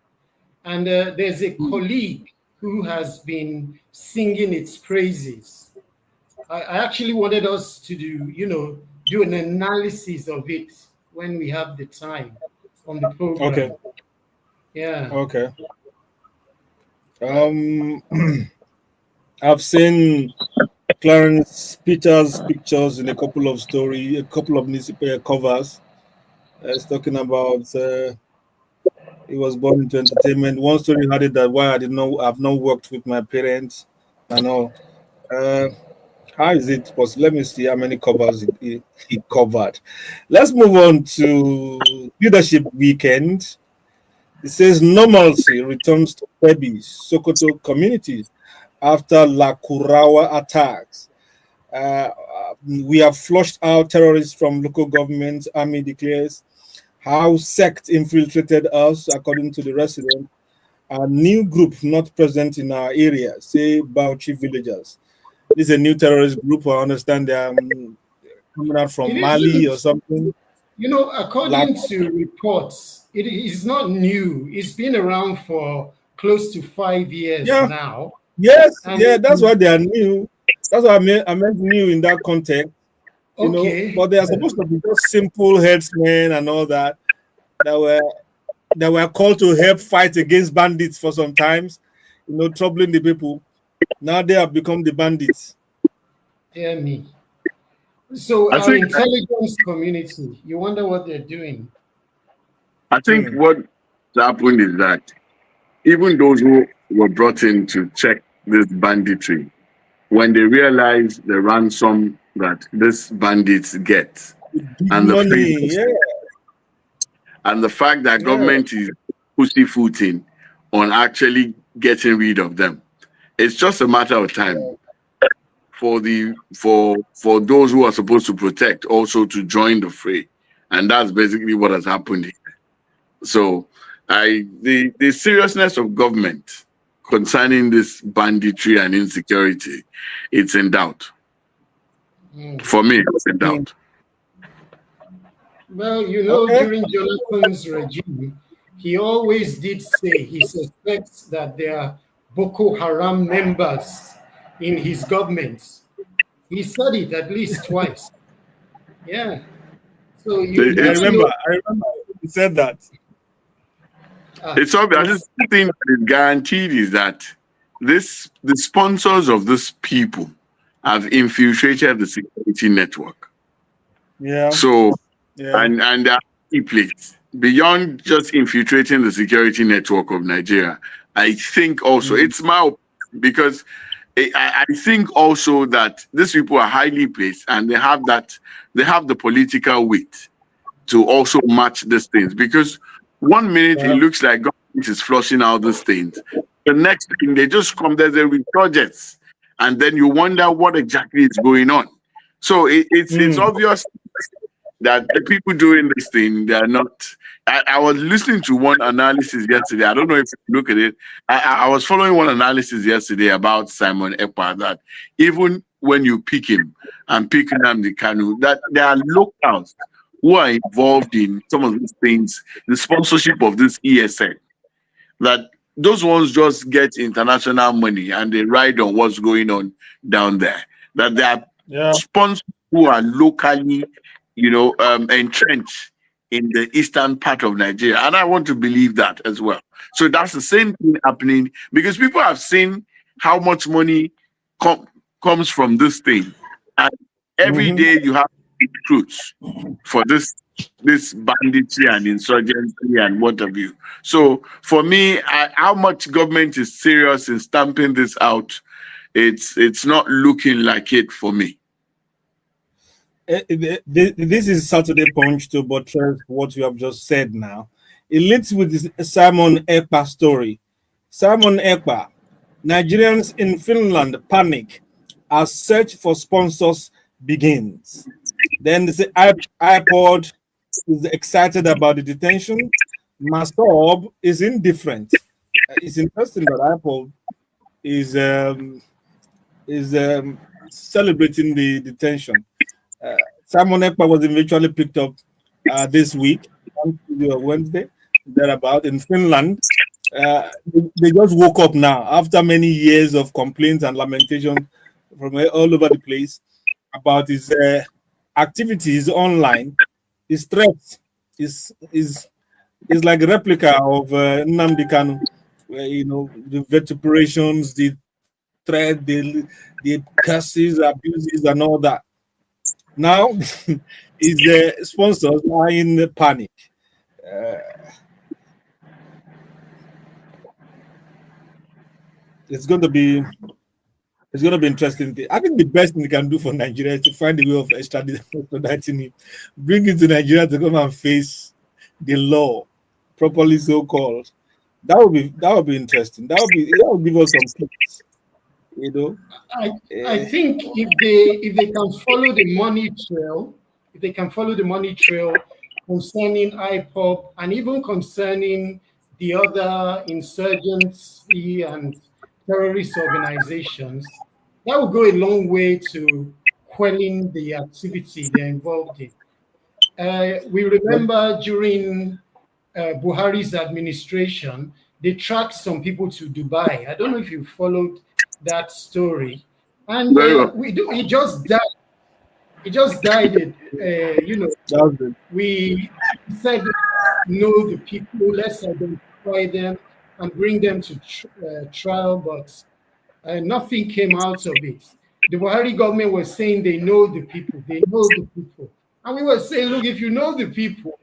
and there's a colleague who has been singing its praises. I actually wanted us to do an analysis of it when we have the time on the Okay, program. Yeah. okay. Um, I've seen Clarence Peters' pictures in a couple of newspaper covers. It's talking about he was born into entertainment. One story had it that why I've not worked with my parents and all. Uh, how is it possible? Let me see how many covers he covered. Let's move on to leadership weekend. It says normalcy returns to Kebbi, Sokoto communities after La Kurawa attacks. We have flushed out terrorists from local governments, army declares. How sect infiltrated us, according to the resident. a new group not present in our area, say Bauchi villagers. This is a new terrorist group. I understand they're coming out It from Mali or isn't, something. Like, according to reports, it is not new. It's been around for close to 5 years yeah, now. yes, And yeah, that's why they are new. That's why I meant new in that context, okay, but they are supposed to be just simple headsmen and all that that were called to help fight against bandits for some times, troubling the people. Now they have become the bandits. hear me. So I our think intelligence community, you wonder what they're doing. I think Hmm. what happened is that even those who were brought in to check this banditry, when they realized the ransom that these bandits get Big and the money, favors yeah, and the fact that yeah. government is pussyfooting on actually getting rid of them, it's just a matter of time for those who are supposed to protect also to join the fray, and that's basically what has happened here. So, the seriousness of government concerning this banditry and insecurity, it's in doubt. Hmm. For me, it's in Hmm. doubt. Well, Okay. during Jonathan's regime, he always did say he suspects that there are Boko Haram members in his government. He said it at least twice. Yeah. So you I need It's to remember. know. I remember he said that. it's obvious. Yes. The thing that is guaranteed is that the sponsors of these people have infiltrated the security network. Yeah, So yeah. and there are key places beyond just infiltrating the security network of Nigeria. I think also Hmm. it's my opinion because I think also that these people are highly placed and they have the political weight to also match these things because one minute it Yeah. looks like government is flushing out these things. The next thing they just come, there's a resurgence, and then you wonder what exactly is going on. So it's Hmm. obvious that the people doing this thing, they are not. I was listening to one analysis yesterday. I don't know if you look at it. I was following one analysis yesterday about Simon Ekpa that even when you pick him and pick Nnamdi Kanu, that there are locals who are involved in some of these things, the sponsorship of this ESN, that those ones just get international money and they ride on what's going on down there. That there are Yeah. sponsors who are locally, entrenched in the eastern part of Nigeria. And I want to believe that as well. So that's the same thing happening because people have seen how much money com- comes from this thing. And every Hmm. day you have recruits for this banditry and insurgency and what have you. So for me, how much government is serious in stamping this out, it's not looking like it for me. This is Saturday Punch to buttress what you have just said now. It leads with this Simon Ekpa story. Simon Ekpa, Nigerians in Finland panic as search for sponsors begins. Then they say iPod is excited about the detention. Masob is indifferent. It's interesting that iPod is celebrating the detention. Uh, Simon Ekpa was eventually picked up this week on Tuesday or Wednesday, thereabout in Finland. They just woke up now after many years of complaints and lamentations from all over the place about his activities online. His threats is like a replica of Nnamdi Kanu, where the vituperations, the threat, the curses, abuses, and all that. Now, his sponsors are in panic. Uh, it's going to be it's going to be interesting. I think the best thing they can do for Nigeria is to find a way of extraditing him, bring him to Nigeria to come and face the law, properly so called. That would be interesting. That would give us some peace. You know. I I Eh, think if they can follow the money trail, concerning IPOP and even concerning the other insurgency and terrorist organizations, that will go a long way to quelling the activity they're involved in. We remember during Buhari's administration, they tracked some people to Dubai. I don't know if you followed that story. And Very well. he just died. He just died. That's it. We said, know the people, let's identify them and bring them to trial, but nothing came out of it. The Buhari government was saying they know the people, they know the people. And we were saying, look, if you know the people,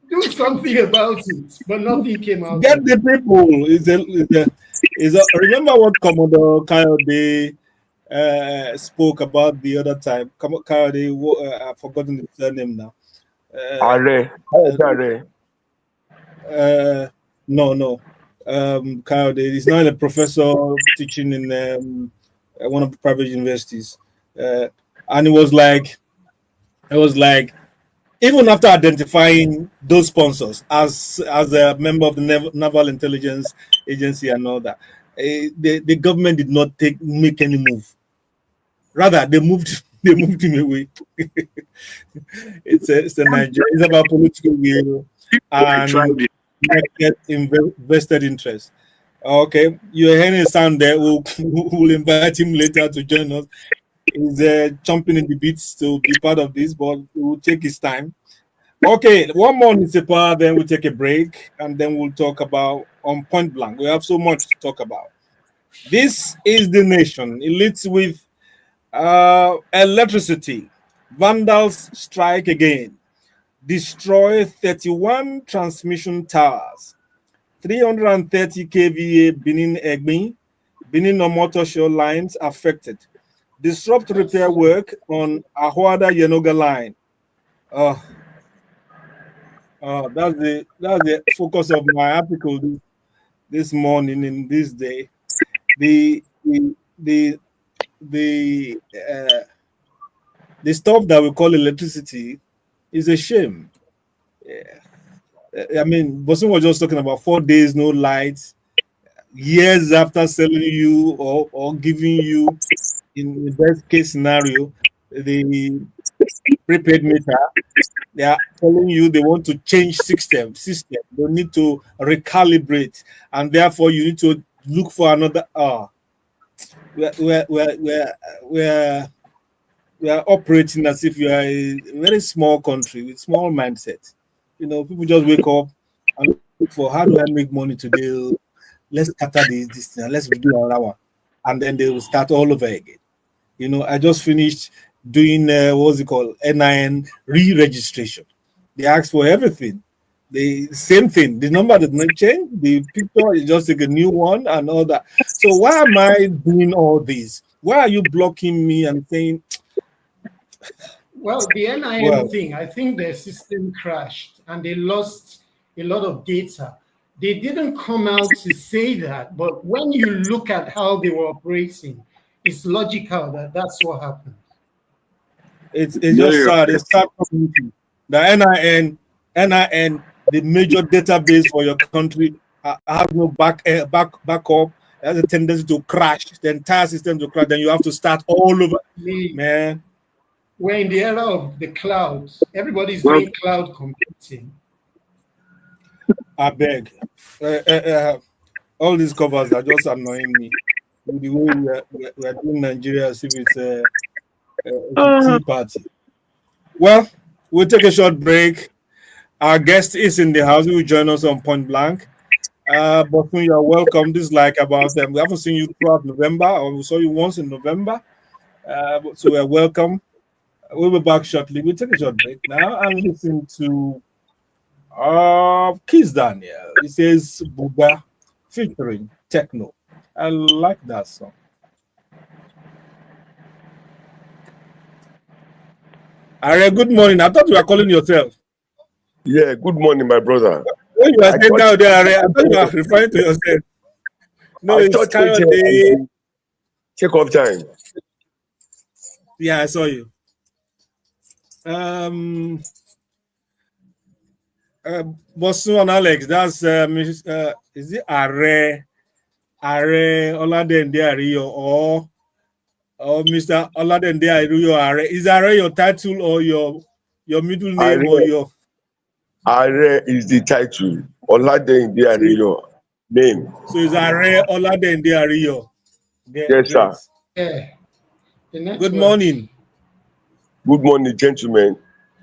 do something about it, but nothing came out Get of the it. people. Remember what Commodore Kayode spoke about the other time? Kayode, I've forgotten his surname now. Are. No. Kayode is now a professor teaching in one of the private universities, and it was like, even after identifying those sponsors as a member of the Naval Intelligence Agency and all that, the government did not make any move. Rather, they moved him away. It's a Nigeria. It's about political will and vested interest. Okay, you're hearing a sound there. We'll invite him later to join us. He's chomping in the bits to be part of this, but we'll take his time. Okay, one more municipal, then we'll take a break, and then we'll talk about on point blank. We have so much to talk about. This is the nation. It leads with electricity. Vandals strike again. Destroy 31 transmission towers. 330 kVA Benin Omotosho lines affected. Disrupt repair work on Ahwada Yenoga line. That's the focus of my article this morning in this day. The stuff that we call electricity is a shame. I mean, Bosun was just talking about 4 days no lights, years after selling you or giving you, in the best case scenario, the prepaid meter. They are telling you they want to change system. They need to recalibrate, and therefore you need to look for another. We are operating as if we are a very small country with small mindset. People just wake up and look for, how do I make money today? Let's scatter this thing, let's do another one, and then they will start all over again. I just finished doing what's it called, NIN re-registration. They ask for everything. The same thing. The number did not change. The picture is just like a new one and all that. So why am I doing all this? Why are you blocking me and saying? Well, the NIN thing, I think their system crashed and they lost a lot of data. They didn't come out to say that, but when you look at how they were operating, it's logical that that's what happened. It's just sad. It's sad community. The NIN, the major database for your country, have no backup. It has a tendency to crash. The entire system to crash. Then you have to start all over. Man, we're in the era of the cloud. Everybody's doing cloud computing. I beg. All these covers are just annoying me. The way we are doing Nigeria as if it's a tea party. Well, we'll take a short break. Our guest is in the house. He will join us on Point Blank. But you are welcome. This is like about them. We haven't seen you throughout November, or we saw you once in November. So we are welcome. We'll be back shortly. We'll take a short break now and listen to Kiss Daniel. He says Buga featuring Techno. I like that song. Are good morning. I thought you were calling yourself. Yeah, good morning, my brother. When you are saying down there, I thought you were referring to yourself. No, it's kind of the check off time. Yeah, I saw you. Bosu and Alex, that's is it Are Oladende Ariyo or Mr. Oladende Ariyo Are? Is Are your title or your middle name or Are, your? Are is the title. Oladeyinde So, Ariyo name. so is Are Oladende Ariyo? Yes, Great. sir. Yeah, the Good network. morning. Good morning, gentlemen.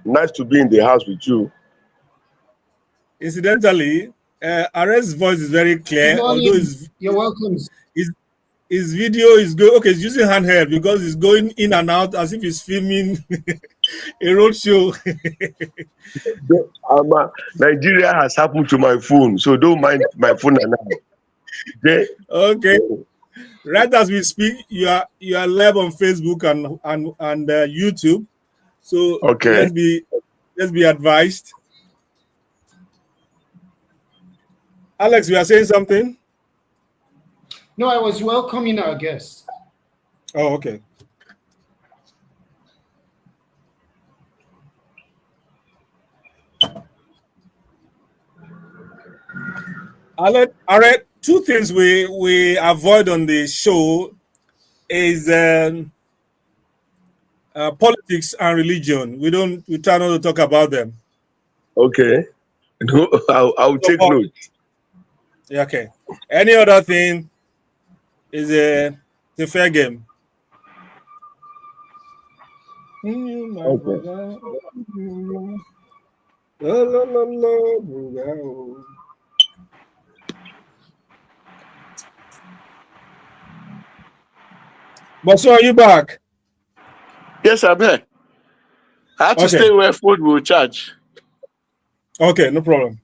Nice to be in the house with you. Incidentally, Are's voice is very Good clear, although morning. You're welcome. his, his video is good. Okay, he's using handheld because it's going in and out as if he's filming a road show. Nigeria has happened to my phone, so don't mind my phone and I. Okay? Okay. Right as we speak, you are live on Facebook and YouTube. So Okay. let's be advised. Alex, we are saying something. No, I was welcoming our guest. Oh, okay. Alex, two things we avoid on the show is politics and religion. We try not to talk about them. Okay. No, I'll So, take note. yeah, okay. Any other thing is a fair game. Okay. But so are you back? Yes, I'm here. I had to Okay. stay where phone will charge. Okay, no problem.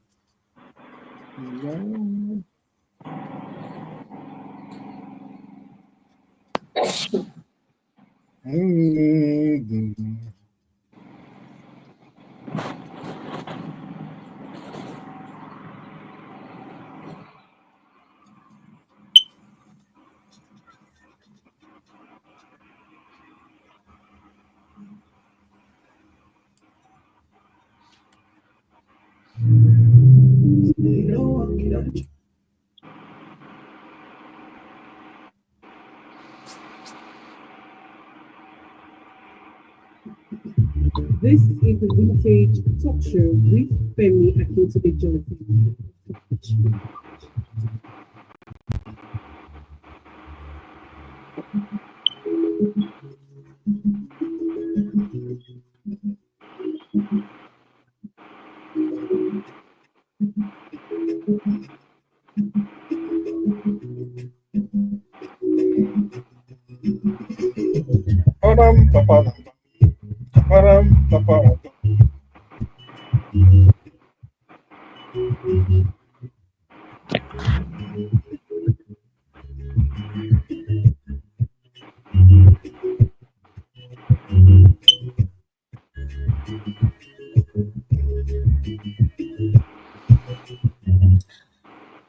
This is the Vintage Talk Show with Akintunde-Johnson.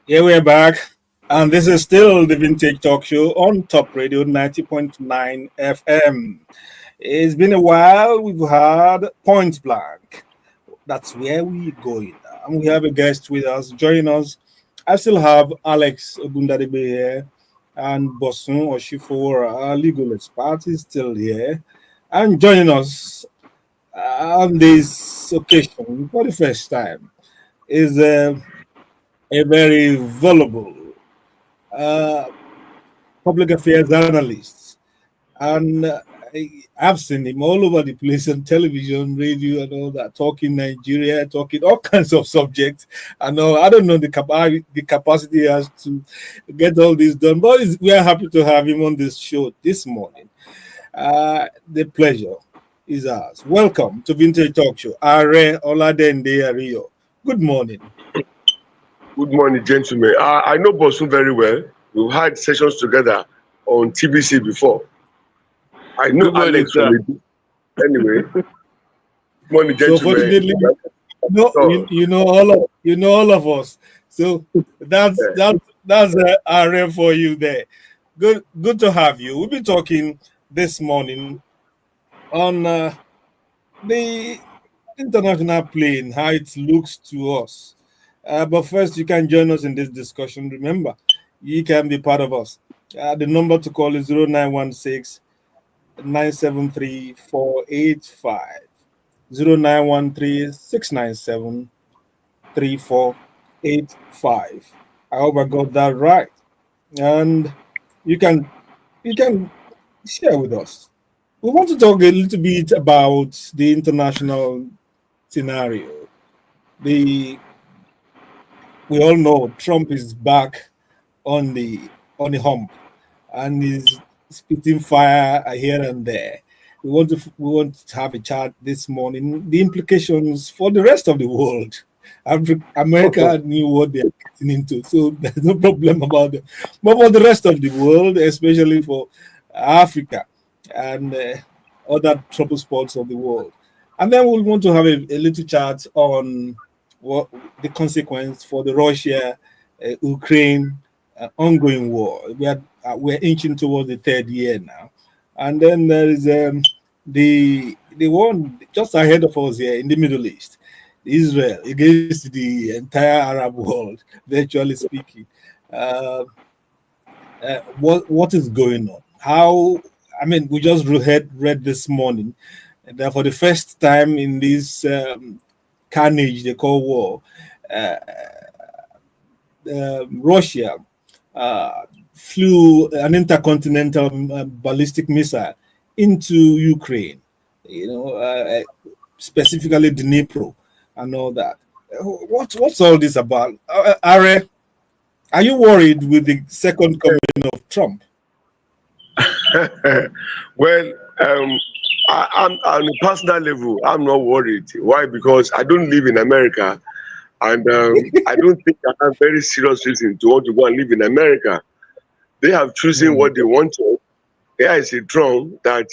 Here we're back, and this is still the Vintage Talk Show on Top Radio 90.9 FM. It's been a while. We've had Point Blank. That's where we're going. And we have a guest with us. Joining us, I still have Alex Ogundadebe here and Bosun Oshifora, our legal expert, is still here. And joining us on this occasion for the first time is a very valuable uh, public affairs analyst. And I've seen him all over the place on television, radio, and all that, talking Nigeria, talking all kinds of subjects. I know I don't know the capacity he has to get all this done, but we are happy to have him on this show this morning. The pleasure is ours. Welcome to Vintage Talk Show. Are Oladende Ariyo. Good morning. Good morning, gentlemen. I know Bosun very well. We've had sessions together on TBC before. I know Good morning, Alex from sir. it. Anyway, good morning, So gentlemen. fortunately, you know all of us. So that's a rare for you there. Good to have you. We'll be talking this morning on the international plane, how it looks to us. But first, you can join us in this discussion. Remember, you can be part of us. The number to call is 0916 973 485. 0913 697 3485. I hope I got that right. And you can share with us. We want to talk a little bit about the international scenario. The We all know Trump is back on the hump and is spitting fire here and there. We want to have a chat this morning. The implications for the rest of the world. America knew what they are getting into, so there's no problem about it. But for the rest of the world, especially for Africa and other trouble spots of the world, and then we'll want to have a little chat on what the consequence for the Russia Ukraine ongoing war. We're inching towards the third year now, and then there is the one just ahead of us here in the Middle East, Israel against the entire Arab world, virtually speaking. Uh, what is going on? How? I mean, we just read this morning that for the first time in this carnage they call war, uh, Russia uh, flew an intercontinental ballistic missile into Ukraine, you know, specifically Dnipro and all that. What's all this about? Are you worried with the second coming of Trump? Well, I'm on a personal level. I'm not worried. Why? Because I don't live in America, and I don't think I have very serious reason to want to go and live in America. They have chosen Mm, what they want to. There is a Trump that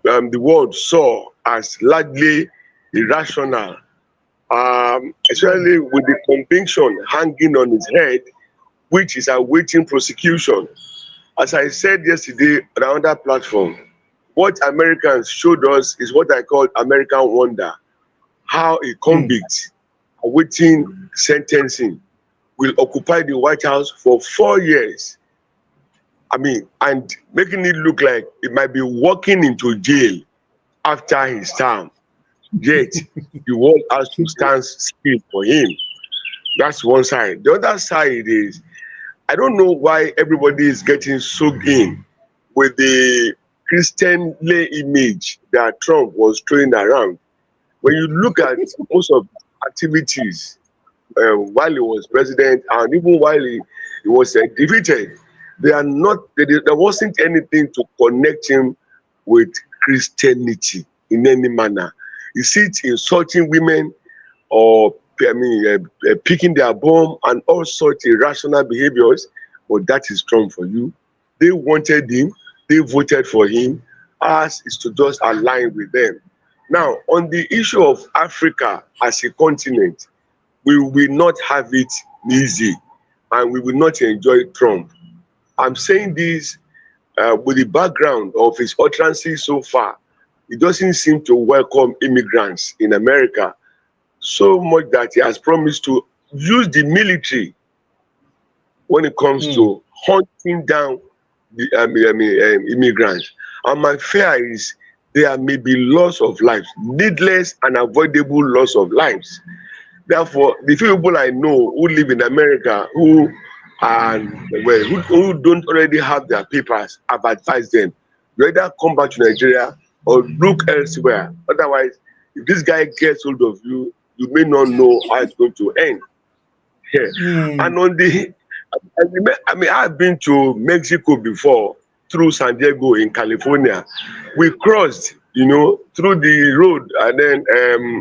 the world saw as largely irrational, especially with the conviction hanging on his head, which is awaiting prosecution. As I said yesterday on another platform, what Americans showed us is what I call American wonder. How a mm, convict awaiting sentencing will occupy the White House for 4 years. I mean, and making it look like it might be walking into jail after his term. Yet the world has to stand still for him. That's one side. The other side is I don't know why everybody is getting soaked in with the Christianly image that Trump was throwing around. When you look at most of his activities while he was president and even while he was defeated, they are not. There wasn't anything to connect him with Christianity in any manner. You see it insulting women or picking their bomb and all sorts of irrational behaviors. But that is Trump for you. They wanted him. They voted for him. Ours is to just align with them. Now, on the issue of Africa as a continent, we will not have it easy and we will not enjoy Trump. I'm saying this with the background of his utterances so far. He doesn't seem to welcome immigrants in America so much that he has promised to use the military when it comes mm. to hunting down the immigrants. And my fear is there may be loss of lives, needless and avoidable loss of lives. Therefore, the few people I know who live in America who are who don't already have their papers, I've advised them you either come back to Nigeria or look elsewhere. Otherwise, if this guy gets hold of you, you may not know how it's going to end. Yeah. Mm, And on the I mean, I've been to Mexico before through San Diego in California. We crossed, through the road and then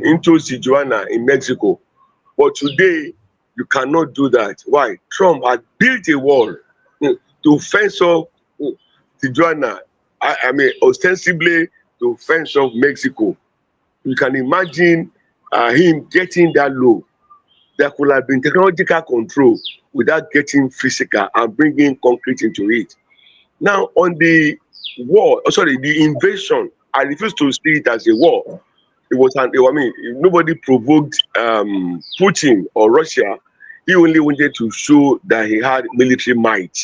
into Tijuana in Mexico. But today, you cannot do that. Why? Trump had built a wall to fence off Tijuana. I mean, ostensibly to fence off Mexico. You can imagine him getting that low. There could have been technological control without getting physical and bringing concrete into it. Now, on the war, the invasion, I refuse to see it as a war. it was an, I mean, nobody provoked Putin or Russia. He only wanted to show that he had military might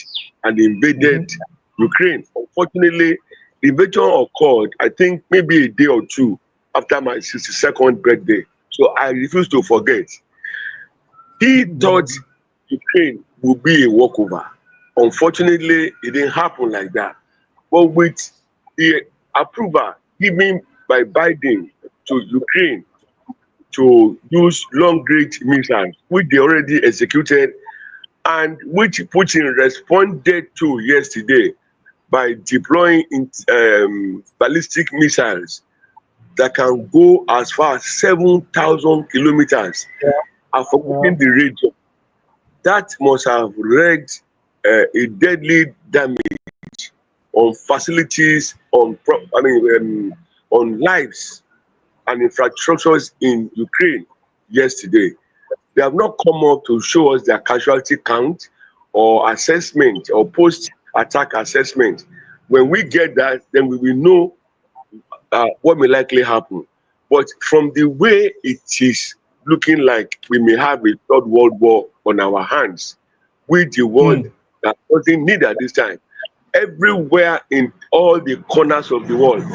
and invaded Ukraine. Unfortunately, the invasion occurred, I think, maybe a day or two after my 62nd birthday. So I refuse to forget. He thought Ukraine would be a walkover. Unfortunately, it didn't happen like that. But with the approval given by Biden to Ukraine to use long-range missiles, which they already executed, and which Putin responded to yesterday by deploying ballistic missiles that can go as far as 7,000 kilometers and forgetting the region. That must have wreaked a deadly damage on facilities, on lives and infrastructures in Ukraine yesterday. They have not come up to show us their casualty count or assessment or post-attack assessment. When we get that, then we will know what may likely happen. But from the way it is looking like we may have a third world war on our hands, with the world that doesn't need at this time. Everywhere in all the corners of the world,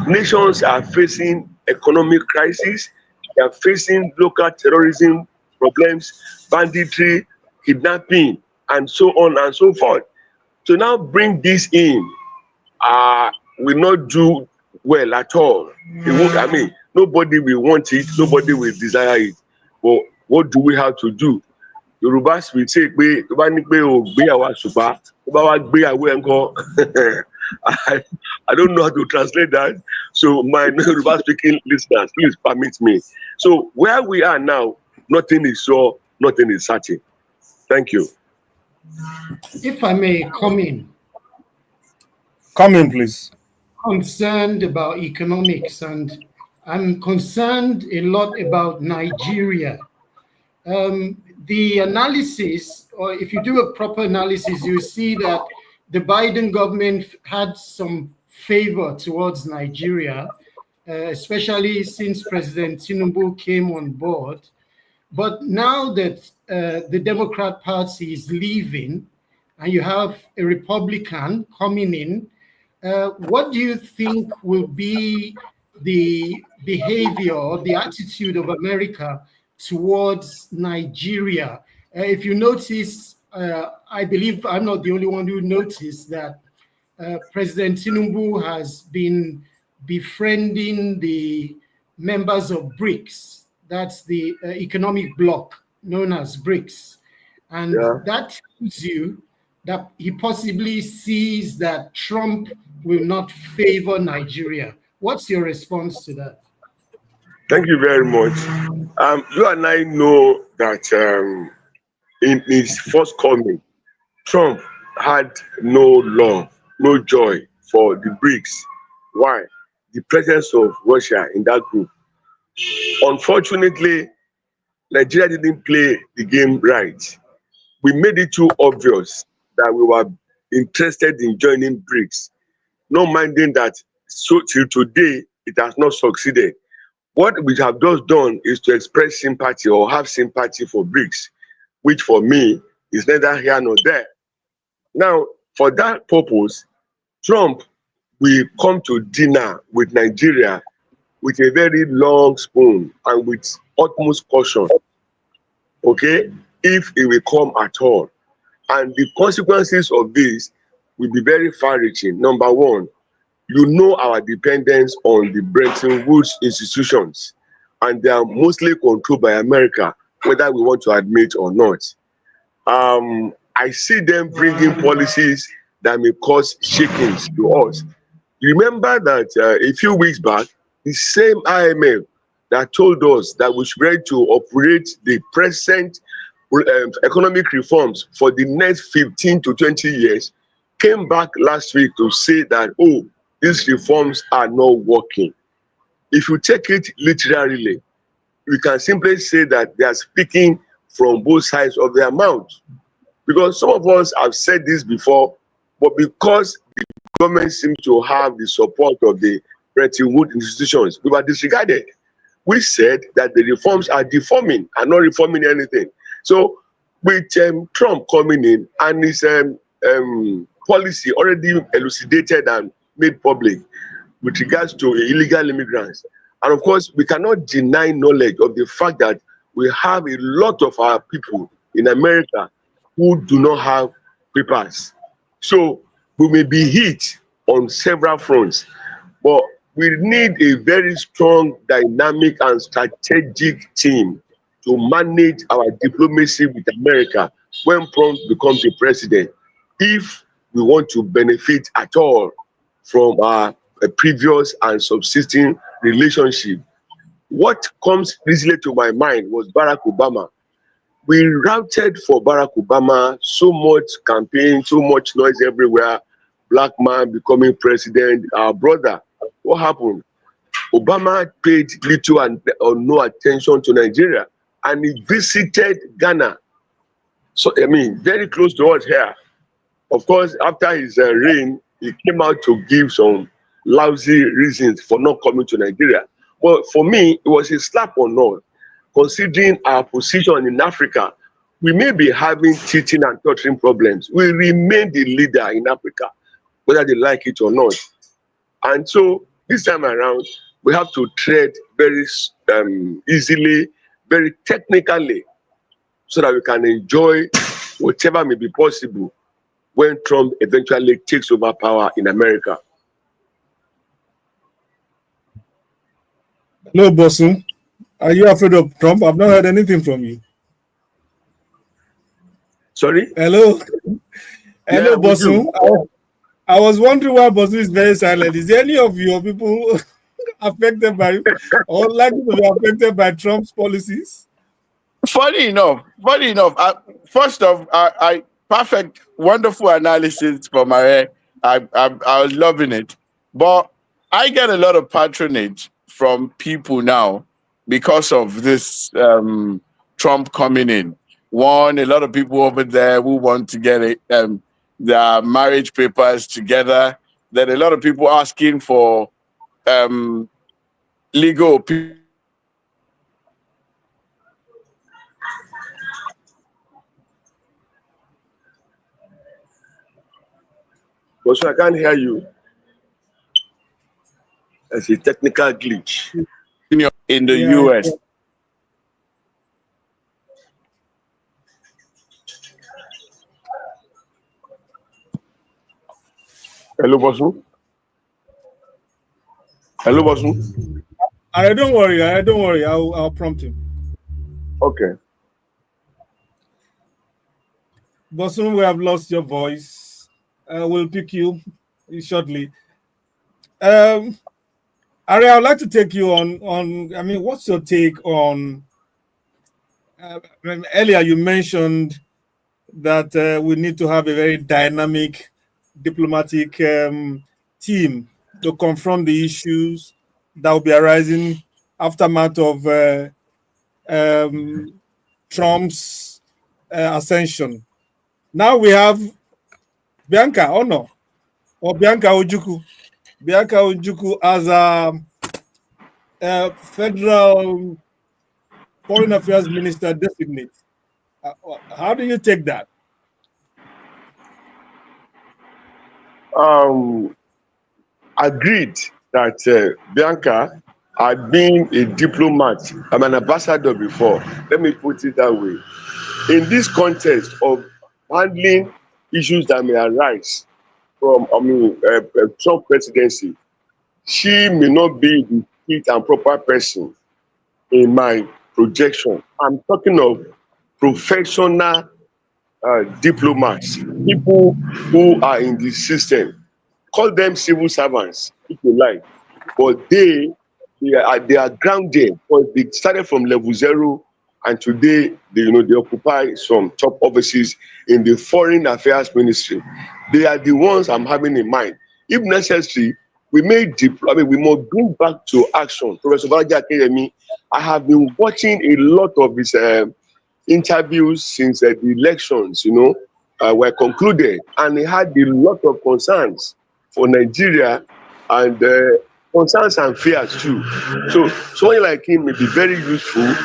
nations are facing economic crisis, they are facing local terrorism problems, banditry, kidnapping, and so on and so forth. To now bring this in will not do well at all. It won't, I mean, nobody will want it, nobody will desire it. But what do we have to do? Yorùbá will say pé tó bá ní pé o gbéyàwó àṣùpá tó bá wá gbéyàwó ẹ̀ ńkọ́. I don't know how to translate that. So my Yoruba speaking listeners, please permit me. So where we are now, nothing is sure, nothing is certain. Thank you. If I may come in. Come in, please. Concerned about economics, and I'm concerned a lot about Nigeria. The analysis, or if you do a proper analysis, you see that the Biden government had some favor towards Nigeria, especially since President Tinubu came on board. But now that the Democrat Party is leaving and you have a Republican coming in, what do you think will be the behavior or the attitude of America towards Nigeria? If you notice, I believe I'm not the only one who noticed that President Tinubu has been befriending the members of BRICS. That's the economic bloc known as BRICS. And that tells you that he possibly sees that Trump will not favor Nigeria. What's your response to that? Thank you very much. You and I know that in his first coming, Trump had no love, no joy for the BRICS. Why? The presence of Russia in that group. Unfortunately, Nigeria didn't play the game right. We made it too obvious that we were interested in joining BRICS, not minding that so till today it has not succeeded. What we have just done is to express sympathy or have sympathy for BRICS, which for me is neither here nor there. Now, for that purpose, Trump will come to dinner with Nigeria with a very long spoon and with utmost caution, okay, if it will come at all. And the consequences of this will be very far-reaching. Number one, you know our dependence on the Bretton Woods institutions, and they are mostly controlled by America, whether we want to admit or not. I see them bringing policies that may cause shakings to us. Remember that a few weeks back, the same IMF that told us that we should be ready to operate the present economic reforms for the next 15 to 20 years came back last week to say that, oh, these reforms are not working. If you take it literally, we can simply say that they are speaking from both sides of their mouth. Because some of us have said this before, but because the government seems to have the support of the Bretton Woods institutions, we were disregarded. we said that the reforms are deforming and not reforming anything. So with Trump coming in and his policy already elucidated and made public with regards to illegal immigrants, and of course we cannot deny knowledge of the fact that we have a lot of our people in America who do not have papers. So we may be hit on several fronts, but we need a very strong, dynamic, and strategic team to manage our diplomacy with America when Trump becomes the president, if we want to benefit at all from our previous and subsisting relationship. What comes easily to my mind was Barack Obama. We routed for Barack Obama, so much campaign, so much noise everywhere, black man becoming president, our brother. What happened? Obama paid little or no attention to Nigeria, and he visited Ghana. So, I mean, very close to us here. Of course, after his reign, he came out to give some lousy reasons for not coming to Nigeria. But for me, it was a slap on us, considering our position in Africa. We may be having teething and tottering problems. We remain the leader in Africa, whether they like it or not. And so this time around, we have to tread very easily, very technically, so that we can enjoy whatever may be possible when Trump eventually takes over power in America. Hello, Bosun. Are you afraid of Trump? I've not heard anything from you. Sorry? Hello? Hello, Yeah, we do. Bosun. I was wondering why Bosun is very silent. Is there any of your people affected by or likely to be affected by Trump's policies? Funny enough, first off, I perfect, wonderful analysis from Mare. I was loving it, but I get a lot of patronage from people now because of this Trump coming in. One, a lot of people over there who want to get their marriage papers together. Then a lot of people asking for legal opinion. Also, I can't hear you. It's a technical glitch. In the Yeah. US. Hello, Bosu. Hello, Bosu. Don't worry. I'll prompt him. Okay. Bosun, we have lost your voice. We'll pick you shortly. Ari, I would like to take you on. I mean, what's your take on? Earlier, you mentioned that we need to have a very dynamic diplomatic team to confront the issues that will be arising aftermath of Trump's ascension. Now we have Bianca Ono or Bianca Ojukwu. Bianca Ojukwu as a federal foreign affairs minister designate. How do you take that? Agreed that Bianca had been a diplomat. I'm an ambassador before. Let me put it that way. In this context of handling issues that may arise from, Trump presidency, she may not be the fit and proper person in my projection. I'm talking of professional diplomats, people who are in the system. Call them civil servants if you like, but they are grounded, because they started from level 0 and today they occupy some top offices in the foreign affairs ministry. They are the ones I'm having in mind. If necessary, we must bring back to action Professor Balaji Akeyemi. I have been watching a lot of his interviews since the elections were concluded, and he had a lot of concerns for Nigeria, and concerns and fears too. So someone like him may be very useful.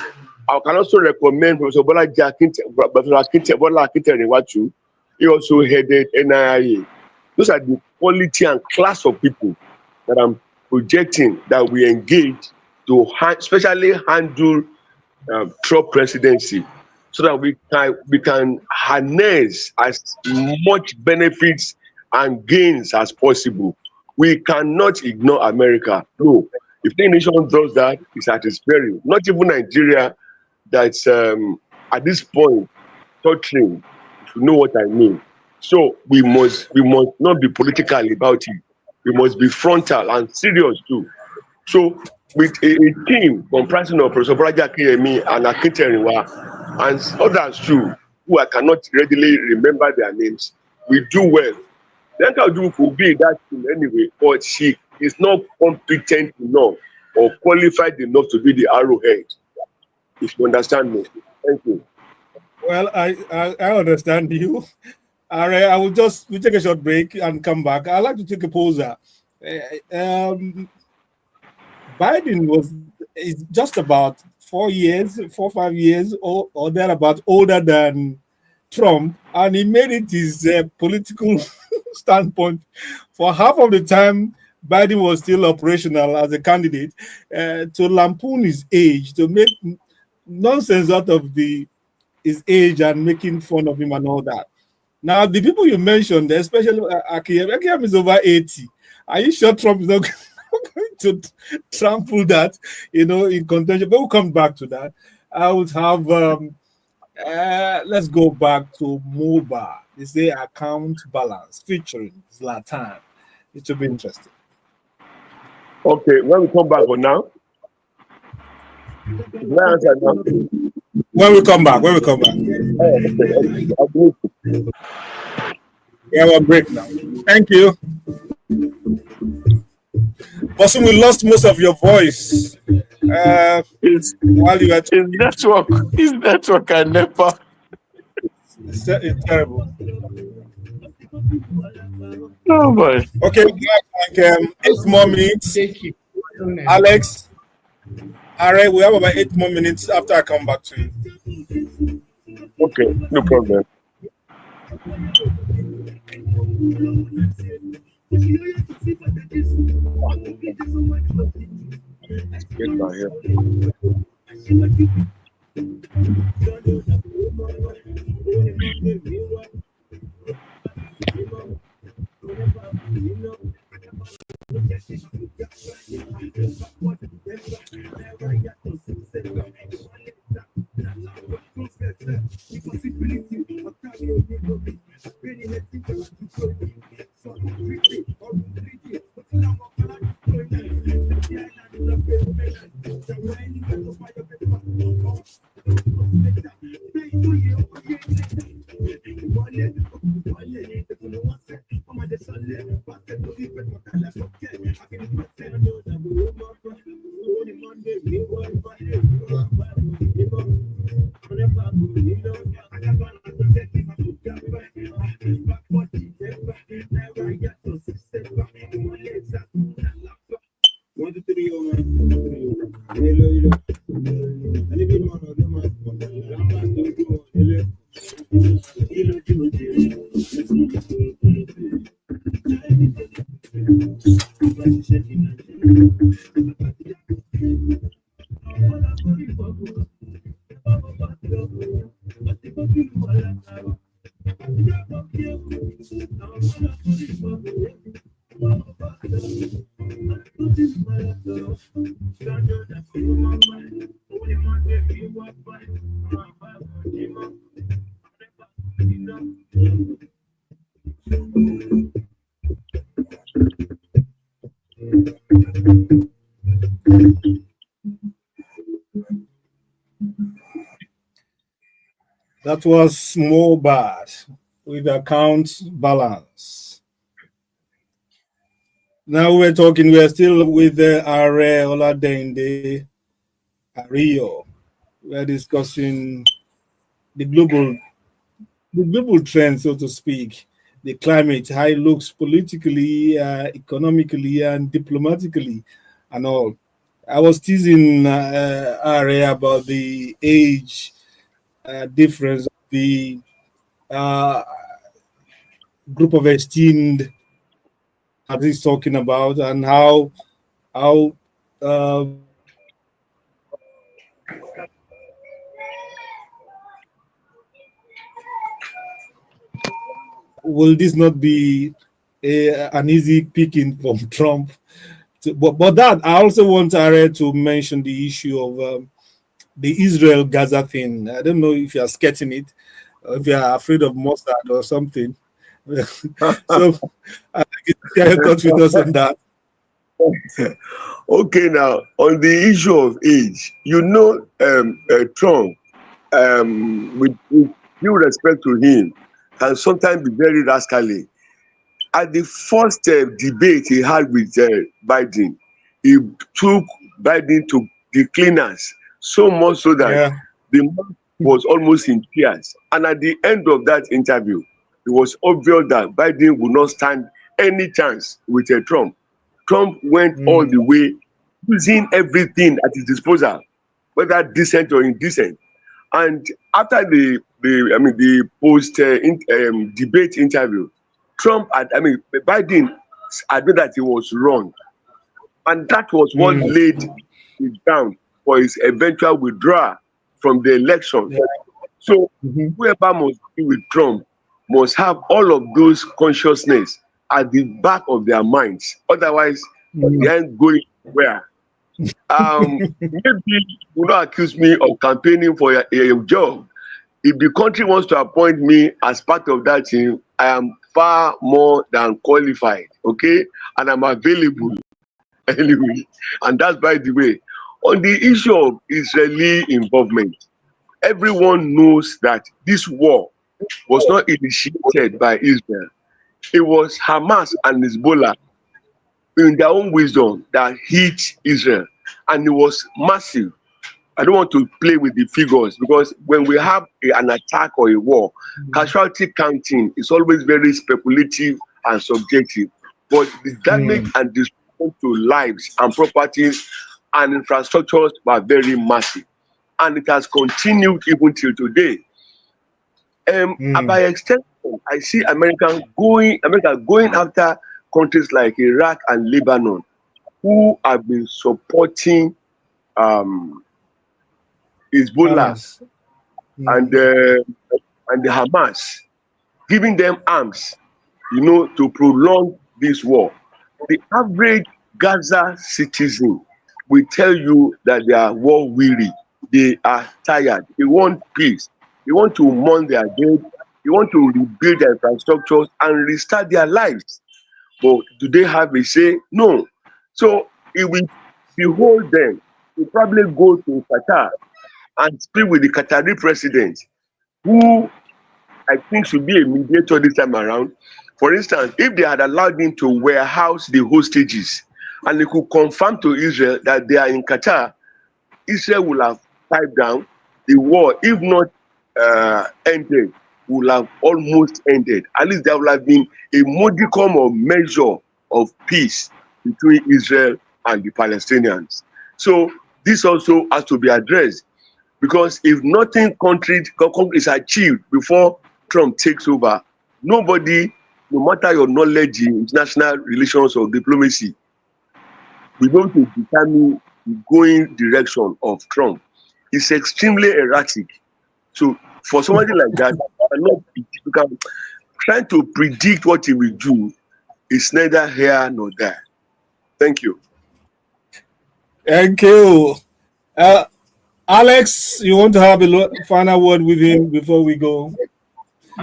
I can also recommend Professor Bola Akintunde-Johnson too. He also headed NIA. Those are the quality and class of people that I'm projecting that we engage to especially handle Trump presidency, so that we can harness as much benefits and gains as possible. We cannot ignore America. No, if the nation does that, it's at its peril. Not even Nigeria, that's at this point torturing. If you know what I mean. So we must not be political about it. We must be frontal and serious too. So with a team comprising of Professor Bolaji Akinyemi and Akintunde-Johnson and others too, who I cannot readily remember their names, we do well. Lenka Ojukwu could be in that team anyway, but she is not competent enough or qualified enough to be the arrowhead. If you understand me. Thank you. Well, I understand you. All right, we'll take a short break and come back. I'd like to take a pause. Biden is just about 4 5 years, or thereabout older than Trump, and he made it his political standpoint. For half of the time, Biden was still operational as a candidate, to lampoon his age, to make nonsense out of his age and making fun of him and all that. Now, the people you mentioned, especially Akiyem is over 80. Are you sure Trump is not going to trample that, in contention? But we'll come back to that. I would have, let's go back to MOBA. They say account balance featuring Zlatan. It should be interesting. Okay, when we come back for now. Can I answer now? When we come back. We have a break now. Thank you. Bosun, we lost most of your voice It's while you were it's network. It's network and NEPA. It's terrible. Oh boy. Okay, we have like 8 more minutes. Take you. Alex, all right, we have about 8 more minutes after I come back to you. Okay, no problem. Get my hair. That was more bad with account balance. Now we're still with the Are Oladende Ario. We're discussing the global trend, so to speak. the climate, how it looks politically, economically, and diplomatically, and all. I was teasing Ari about the age difference of the uh, group of esteemed that he's talking about, and how uh, will this not be an easy picking from Trump? But that I also want Ari to mention the issue of the Israel Gaza thing. I don't know if you're sketching it, or if you're afraid of Mossad or something. So I can share your thoughts with us on that. Okay, now on the issue of age, Trump, with due respect to him, can sometimes be very rascally. At the first debate he had with Biden, he took Biden to the cleaners, so much so that Yeah. the man was almost in tears. And at the end of that interview, it was obvious that Biden would not stand any chance with Trump. Trump went all Mm. the way, using everything at his disposal, whether decent or indecent. And after the post debate interview, Biden admitted that he was wrong, and that was what Mm. laid the ground for his eventual withdrawal from the election. Yeah. So Mhm. whoever must be with Trump must have all of those consciousness at the back of their minds. Otherwise, Mm. they ain't going where. Maybe you will not accuse me of campaigning for a job. If the country wants to appoint me as part of that team, I am far more than qualified, okay? And I'm available anyway. And that's by the way. On the issue of Israeli involvement, everyone knows that this war was not initiated by Israel. It was Hamas and Hezbollah in their own wisdom that hit Israel. And it was massive. I don't want to play with the figures because when we have an attack or a war, casualty counting is always very speculative and subjective. But the damage Mm. and destruction to lives and properties and infrastructures were very massive. And it has continued even till today. Mm. By extension, I see America going after countries like Iraq and Lebanon, who have been supporting um, Hezbollah Hamas. and Mm. the Hamas, giving them arms, to prolong this war. The average Gaza citizen will tell you that they are war weary. They are tired. They want peace. They want to mourn their dead. They want to rebuild their infrastructures and restart their lives. But do they have a say? No. So it will behold them. We probably go to Qatar and speak with the Qatari president, who I think should be a mediator this time around. For instance, if they had allowed him to warehouse the hostages and they could confirm to Israel that they are in Qatar, Israel will have piped down the war, if not ended, will have almost ended. At least there will have been a modicum of measure of peace between Israel and the Palestinians. So this also has to be addressed. Because if nothing concrete is achieved before Trump takes over, nobody, no matter your knowledge in international relations or diplomacy, will be able to determine the going direction of Trump. It's extremely erratic. So for somebody like that, trying to predict what he will do is neither here nor there. Thank you. Thank you. Uh, Alex, you want to have a final word with him before we go?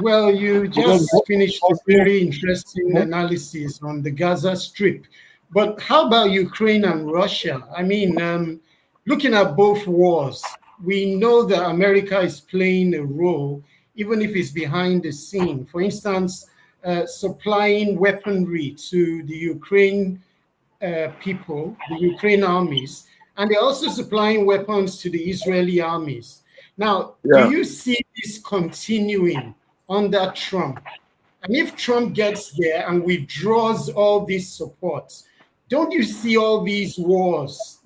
Well, you Because just finished a very interesting analysis on the Gaza Strip. But how about Ukraine and Russia? I mean, looking at both wars, we know that America is playing a role, even if it's behind the scene. For instance, supplying weaponry to the Ukraine people, the Ukraine armies, and they're also supplying weapons to the Israeli armies. Now, do Yeah. you see this continuing under Trump? And if Trump gets there and withdraws all this support, don't you see all these wars,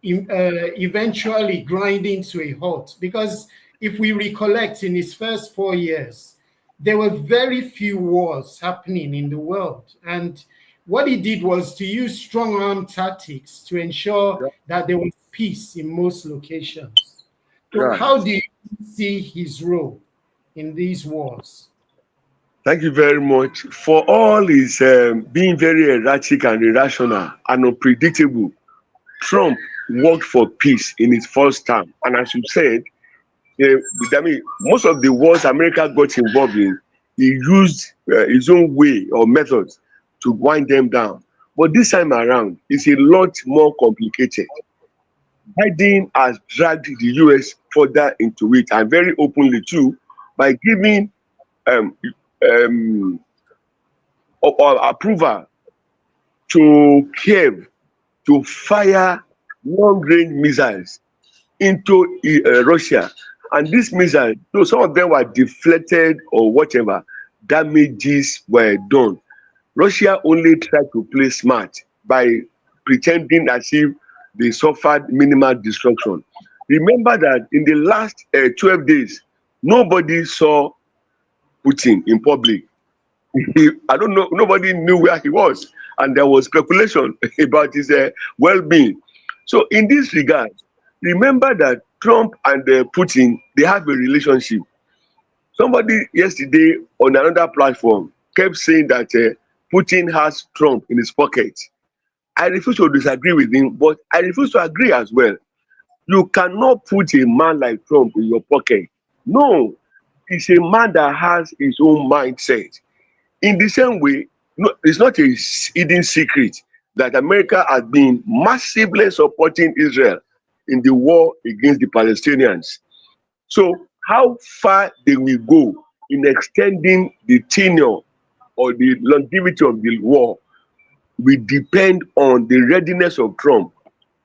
eventually grinding to a halt? Because if we recollect in his first 4 years, there were very few wars happening in the world. And what he did was to use strong arm tactics to ensure that there was peace in most locations. So Right. how do you see his role in these wars? Thank you very much. For all his being very erratic and irrational and unpredictable, Trump worked for peace in his first term. And as you said, I mean, most of the wars America got involved in, he used his own way or methods to wind them down. But this time around, it's a lot more complicated. Biden has dragged the US further into it, and very openly too, by giving um, um, approval to Kiev to fire long-range missiles into Russia. And these missiles, though some of them were deflected or whatever, damages were done. Russia only tried to play smart by pretending as if they suffered minimal destruction. Remember that in the last 12 days, nobody saw Putin in public. I don't know, nobody knew where he was, and there was speculation about his well-being. So in this regard, remember that Trump and Putin, they have a relationship. Somebody yesterday on another platform kept saying that Putin has Trump in his pocket. I refuse to disagree with him, but I refuse to agree as well. You cannot put a man like Trump in your pocket. No, he's a man that has his own mindset. In the same way, no, it's not a hidden secret that America has been massively supporting Israel in the war against the Palestinians. So how far they will go in extending the tenure or the longevity of the war will depend on the readiness of Trump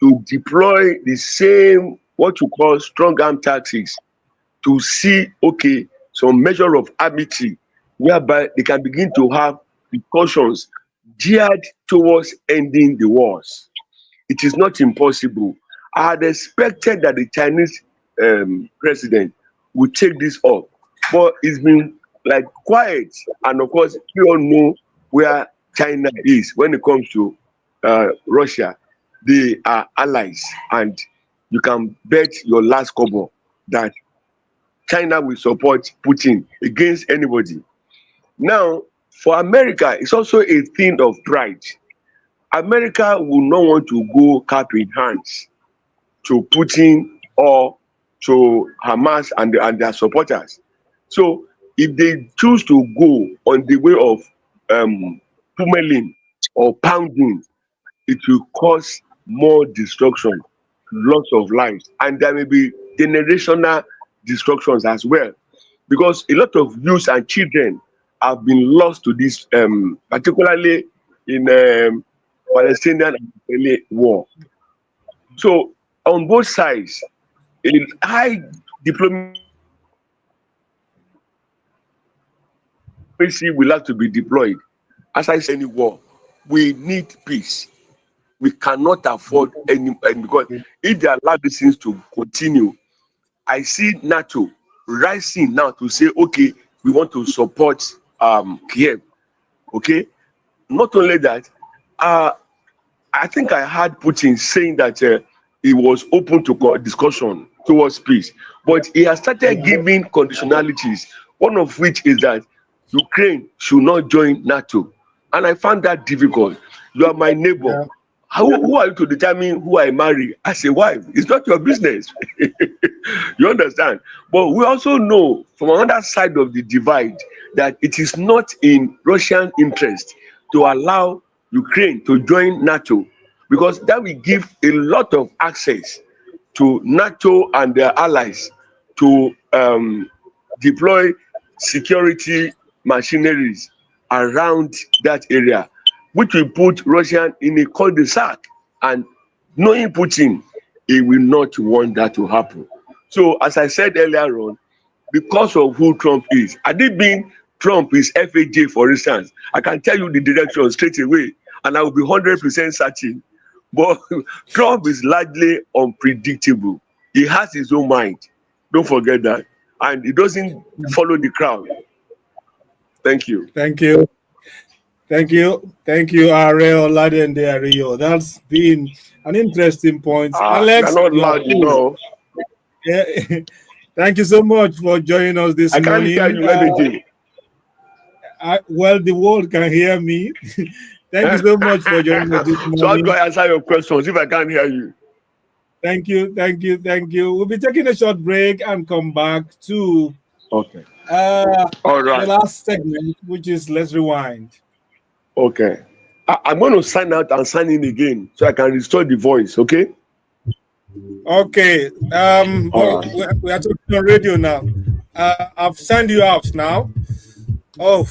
to deploy the same what you call strong arm tactics to see, okay, some measure of amity whereby they can begin to have discussions geared towards ending the wars. It is not impossible. I had expected that the Chinese president would take this up, but it's been like quiet. And of course, we all know where China is when it comes to Russia. They are allies, and you can bet your last kobo that China will support Putin against anybody. Now, for America, it's also a thing of pride. America will not want to go cap in hands to Putin or to Hamas and their supporters. So if they choose to go on the way of pummeling or pounding, it will cause more destruction, loss of lives, and there may be generational destructions as well, because a lot of youths and children have been lost to this, particularly in Palestinian and Israeli war. So on both sides, a high diplomacy will have to be deployed. As I said, any war, we need peace. We cannot afford any, because if they allow these things to continue, I see NATO rising now to say, okay, we want to support Kiev. Okay, not only that, I think I heard Putin saying that he was open to discussion towards peace, but he has started giving conditionalities. One of which is that Ukraine should not join NATO, and I found that difficult. You are my neighbor. Yeah. Who are you to determine who I marry as a wife? It's not your business. You understand? But we also know from another side of the divide that it is not in Russian interest to allow Ukraine to join NATO, because that will give a lot of access to NATO and their allies to deploy security machineries around that area, which will put Russia in a cul-de-sac. And knowing Putin, he will not want that to happen. So, as I said earlier on, because of who Trump is, had it been Trump is FAJ, for instance, I can tell you the direction straight away, and I will be 100% certain. But Trump is largely unpredictable. He has his own mind. Don't forget that. And he doesn't follow the crowd. Thank you. Thank you. Thank you, Ariel Ladende Rio. That's been an interesting point. You're Alex, not you are loud cool. enough. Yeah. Thank you so much for joining us this I can't hear morning. you, FAJ. Well, the world can hear me. Thank you so much for joining us this So how do morning. I answer your questions if I can't hear you? Thank you. We'll be taking a short break and come back to Okay. uh, All the right. last segment, which is Let's Rewind. Okay. I'm going to sign out and sign in again so I can restore the voice. Okay. Okay. All right. We are talking on radio now. I've signed you out now. Oh,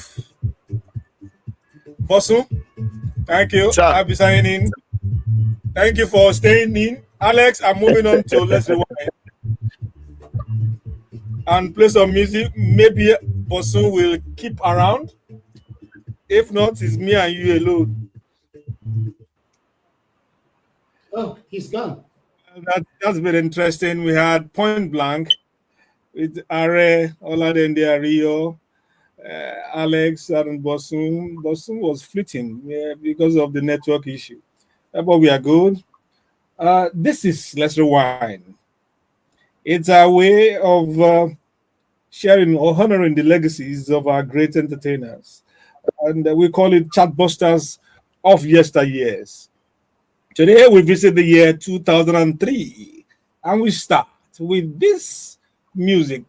Bosu, thank you. Sir. I'll be signing in. Thank you for staying in. Alex, I'm moving on to Let's Rewind and play some music. Maybe Bosu will keep around. If not, it's me and you alone. Oh, he's gone. That's been interesting. We had Point Blank with Are, Oladende Rio, Alex, and Bosun. Bosun was fleeting because of the network issue. But we are good. This is Let's Rewind. It's a way of sharing or honoring the legacies of our great entertainers. And we call it Chatbusters of Yesteryears. Today we visit the year 2003 and we start with this music.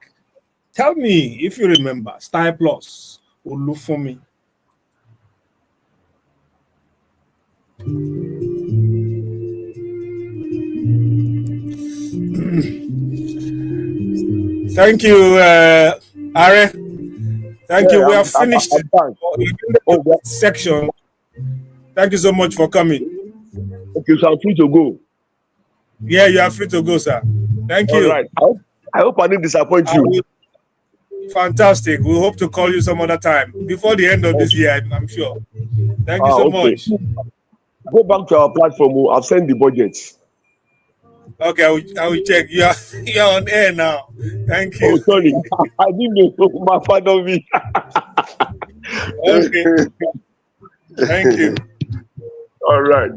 Tell me if you remember Style Plus, Olufumi. Thank you, Are. Thank you. Yeah, We have finished I'm fine. Oh, yeah. section. Thank you so much for coming. Okay, so I'm free to go. Yeah, you are free to go, sir. Thank All you. right. I hope I didn't disappoint you. Fantastic. We hope to call you some other time before the end of this year, I'm sure. Thank you so Okay. much. Go back to our platform. I've sent the budget. Okay, I will check. You're on air now. Thank Oh, you. sorry. I didn't know. My father me. Okay, thank you. All right.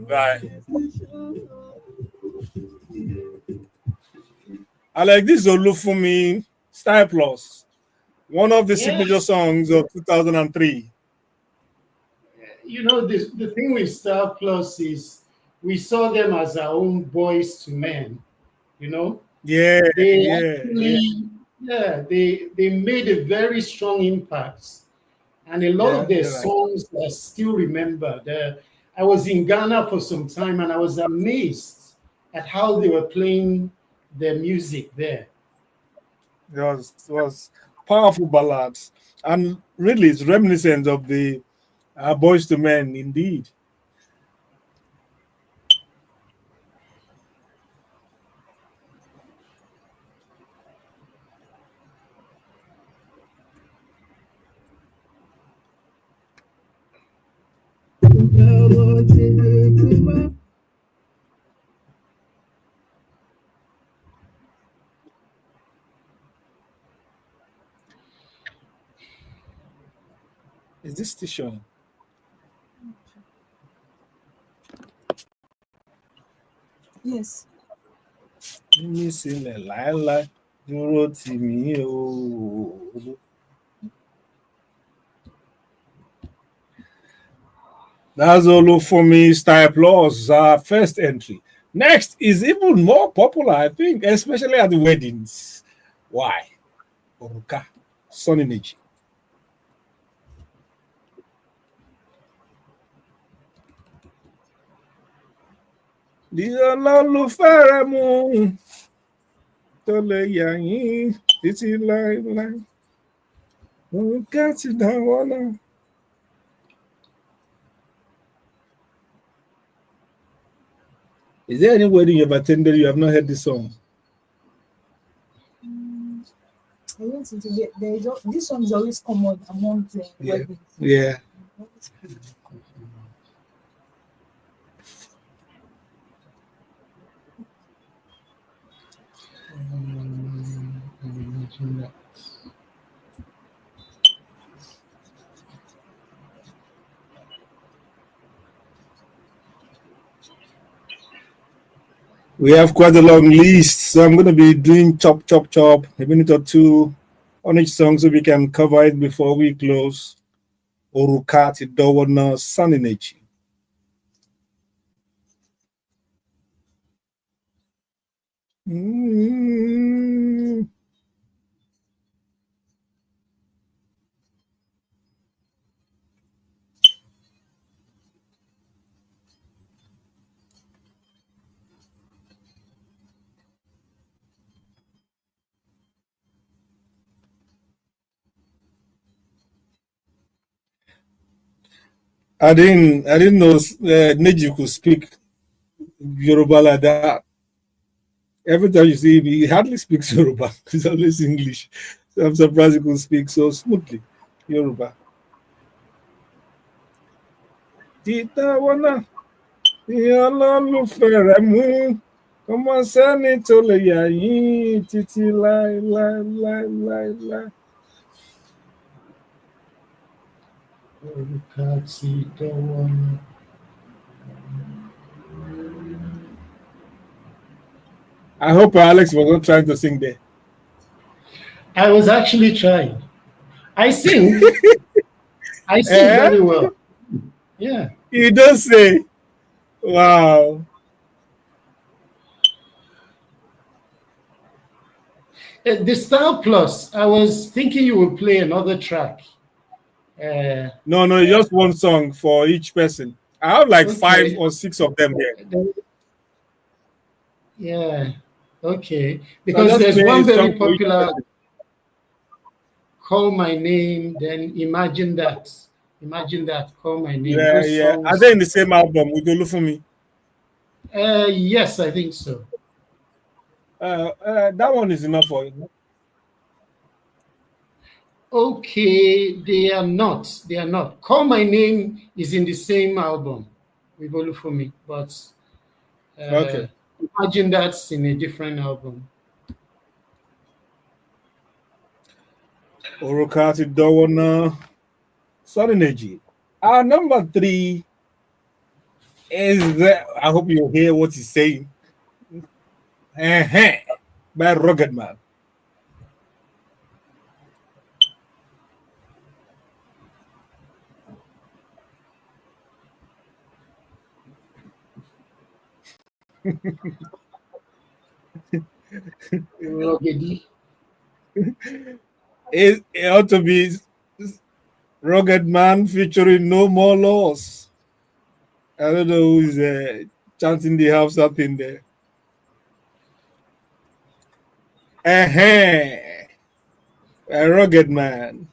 Bye. I like this Olufumi Style Plus, one of the Yeah. signature songs of 2003. You know, the thing with Star Plus is we saw them as our own boys to men, you know. Yeah, They yeah. actually, yeah, they made a very strong impact. And a lot Yeah, of their you're right. songs I still remember. I was in Ghana for some time and I was amazed at how they were playing their music there. It was powerful ballads, and really, it's reminiscent of the Boys to Men, indeed. Is this station? Yes. Mímí sílẹ̀ láéláé dúró tì mí o. That's Olufumi Style Plus, our first entry. Next is even more popular, I think, especially at the weddings. Why? Oruka, Soninichi. Di olólùfẹ́ mú tó lè yà yín títí láéláé. Oruka ti dáwọ́ náà. Is there any wedding you've attended you have not heard this song? I went into this one is always common among the weddings. Yeah. Imagine that. We have quite a long list, so I'm going to be doing chop, chop, chop, a minute or two on each song so we can cover it before we close. Orukati Dawana Saninechi. Mm. I didn't know Neji could speak Yoruba like that. Every time you see him, he hardly speaks Yoruba. It's always English. So I'm surprised he could speak so smoothly Yoruba. Tita wana, olólùfẹ́ rẹ̀ mú, ọmọ sẹ́ni tó lè yà yín títí láéláéláéláé. Orukati Dawana. I hope Alex was not trying to sing there. I was actually trying. I sing. I sing very well. Yeah. You don't say. Wow. The Style Plus, I was thinking you would play another track. No, just one song for each person. I have like 5 or 6 of them there. Yeah. Okay. Because there's one very popular, Call My Name, then Imagine That. Imagine That, Call My Name. Yeah. Are they in the same album with Olufumi? Yes, I think so. That one is enough for you. Okay, they are not. They are not. Call My Name is in the same album with Olufumi, but Okay. Imagine That's in a different album. Orukati Dawana Sonineji. Our number 3 is I hope you hear what he's saying. By Rugged Man. It ought to be Rugged Man featuring No More Laws. I don't know who's chanting the house up in there. A Rugged Man.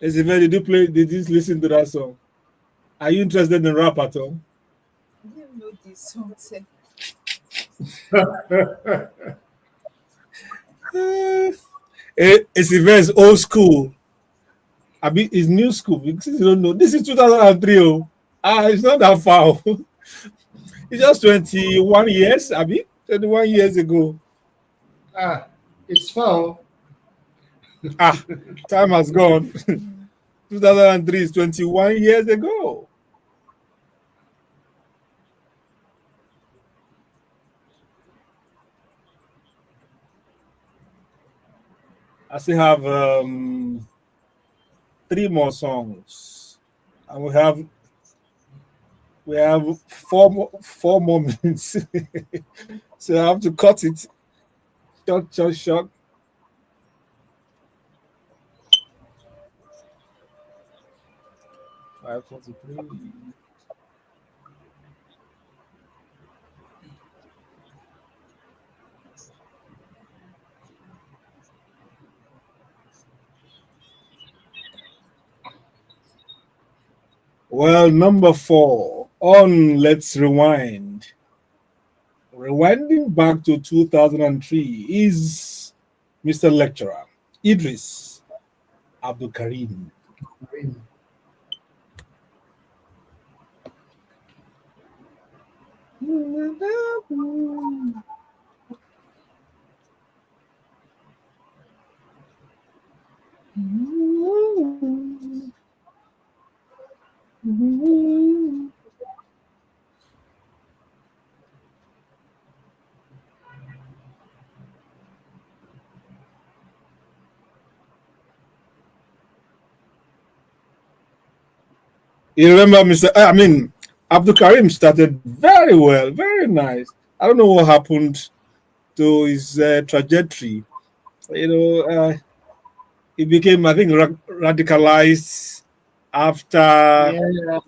Did you listen to that song? Are you interested in rap at all? I didn't know this song. It's very old school. I mean, it's new school because you don't know. This is 2003. It's not that far. It's just 21 years. 21 years ago. It's far. Time has gone. 2003 is 21 years ago. I still have 3 more songs, and we have 4 more minutes, so I have to cut it. Short. 5:43. Well, number 4 On Let's Rewind. Rewinding back to 2003 is Mr. Lecturer Idris Abdul Karim. You remember Abdul Karim started very well, very nice. I don't know what happened to his trajectory. You know, he became, I think, radicalized after Yeah,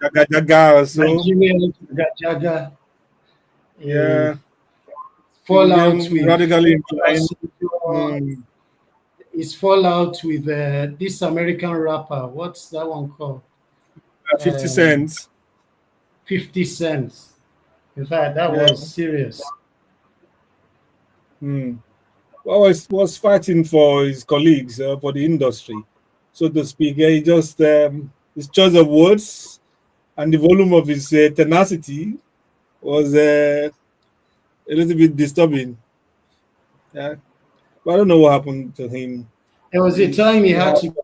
Jaga Jaga or so. Nigerian Jaga, Yeah, he fallout became with radically inclined. Obasanjo, Mm, his fallout with this American rapper. What's that one called? 50 Um, cents. 50 Cents. In fact, that Yeah. was serious. Mm. Well, was fighting for his colleagues, for the industry, so to speak. He just his choice of words and the volume of his tenacity was a little bit disturbing. Yeah, but I don't know what happened to him. There was a time he He had had, to.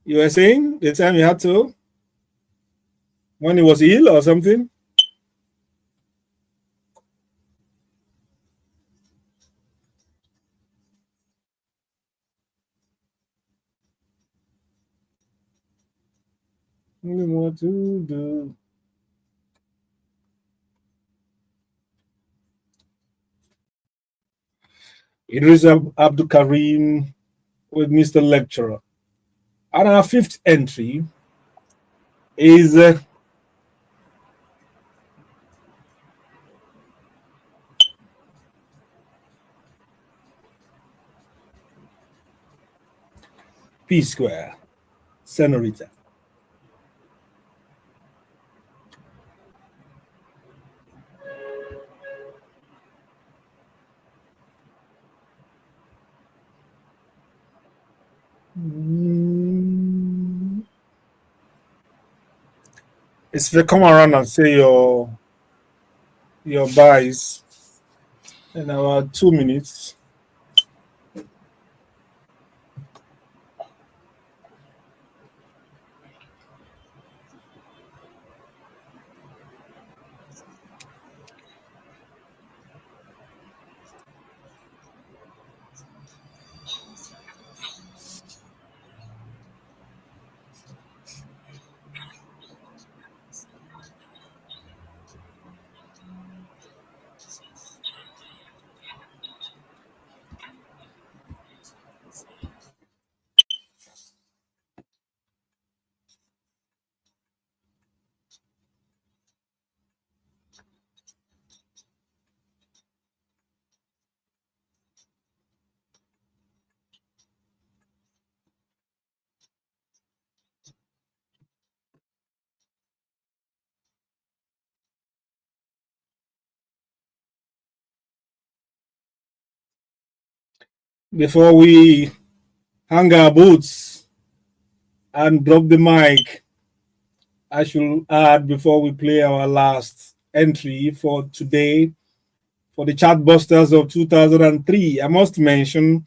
you were saying the time he had to when he was ill or something. What to do? Idris Abdul Karim with Mr. Lecturer. And our fifth entry is P Square, Senorita. Mm. If you come around and say your buys in about 2 minutes, before we hang our boots and drop the mic, I should add before we play our last entry for today for the Chartbusters of 2003. I must mention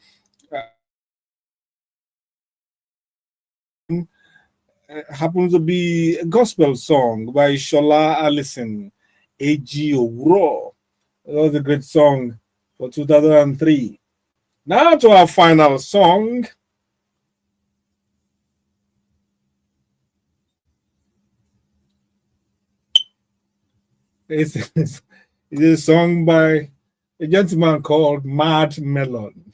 happens to be a gospel song by Shola Allison, A.G. Owuro. That was a great song for 2003. Now to our final song. It's a song by a gentleman called Mad Melon,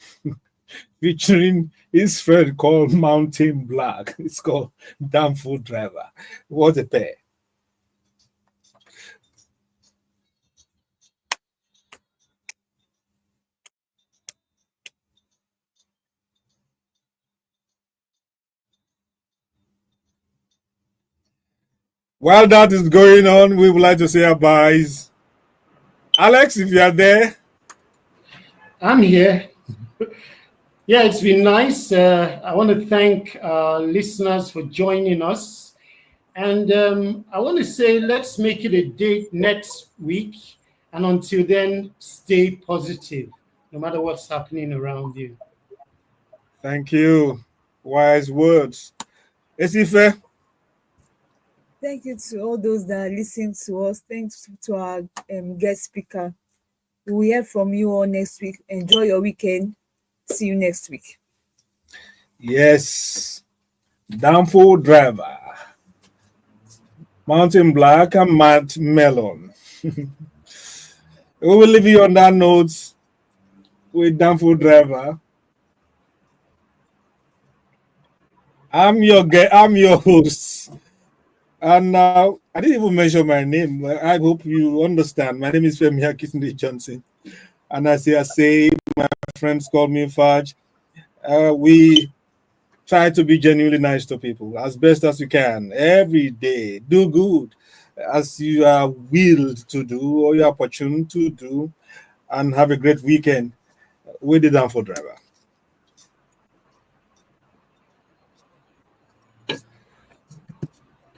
featuring his friend called Mountain Black. It's called Damn Food Driver. What a pair. While that is going on, we would like to say our byes. Alex, if you are there. I'm here. Yeah, it's been nice. I want to thank our listeners for joining us. And I want to say, let's make it a date next week. And until then, stay positive, no matter what's happening around you. Thank you. Wise words. Esife. Thank you to all those that listen to us. Thanks to our guest speaker. We will hear from you all next week. Enjoy your weekend. See you next week. Yes. Downfall driver. Mountain Black and Matt Melon. We will leave you on that note with Downfall driver. I'm your host. And now I didn't even mention my name. I hope you understand. My name is Femi Akintunde-Johnson. And as I say, my friends call me Fudge. We try to be genuinely nice to people as best as you can every day. Do good as you are willed to do or you're opportune to do, and have a great weekend with the Downfall driver.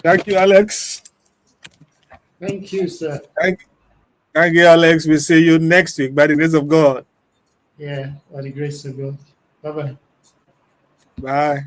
Thank you, Alex. Thank you, sir. Thank you, Alex. We'll see you next week by the grace of God. Yeah, by the grace of God. Bye-bye. Bye.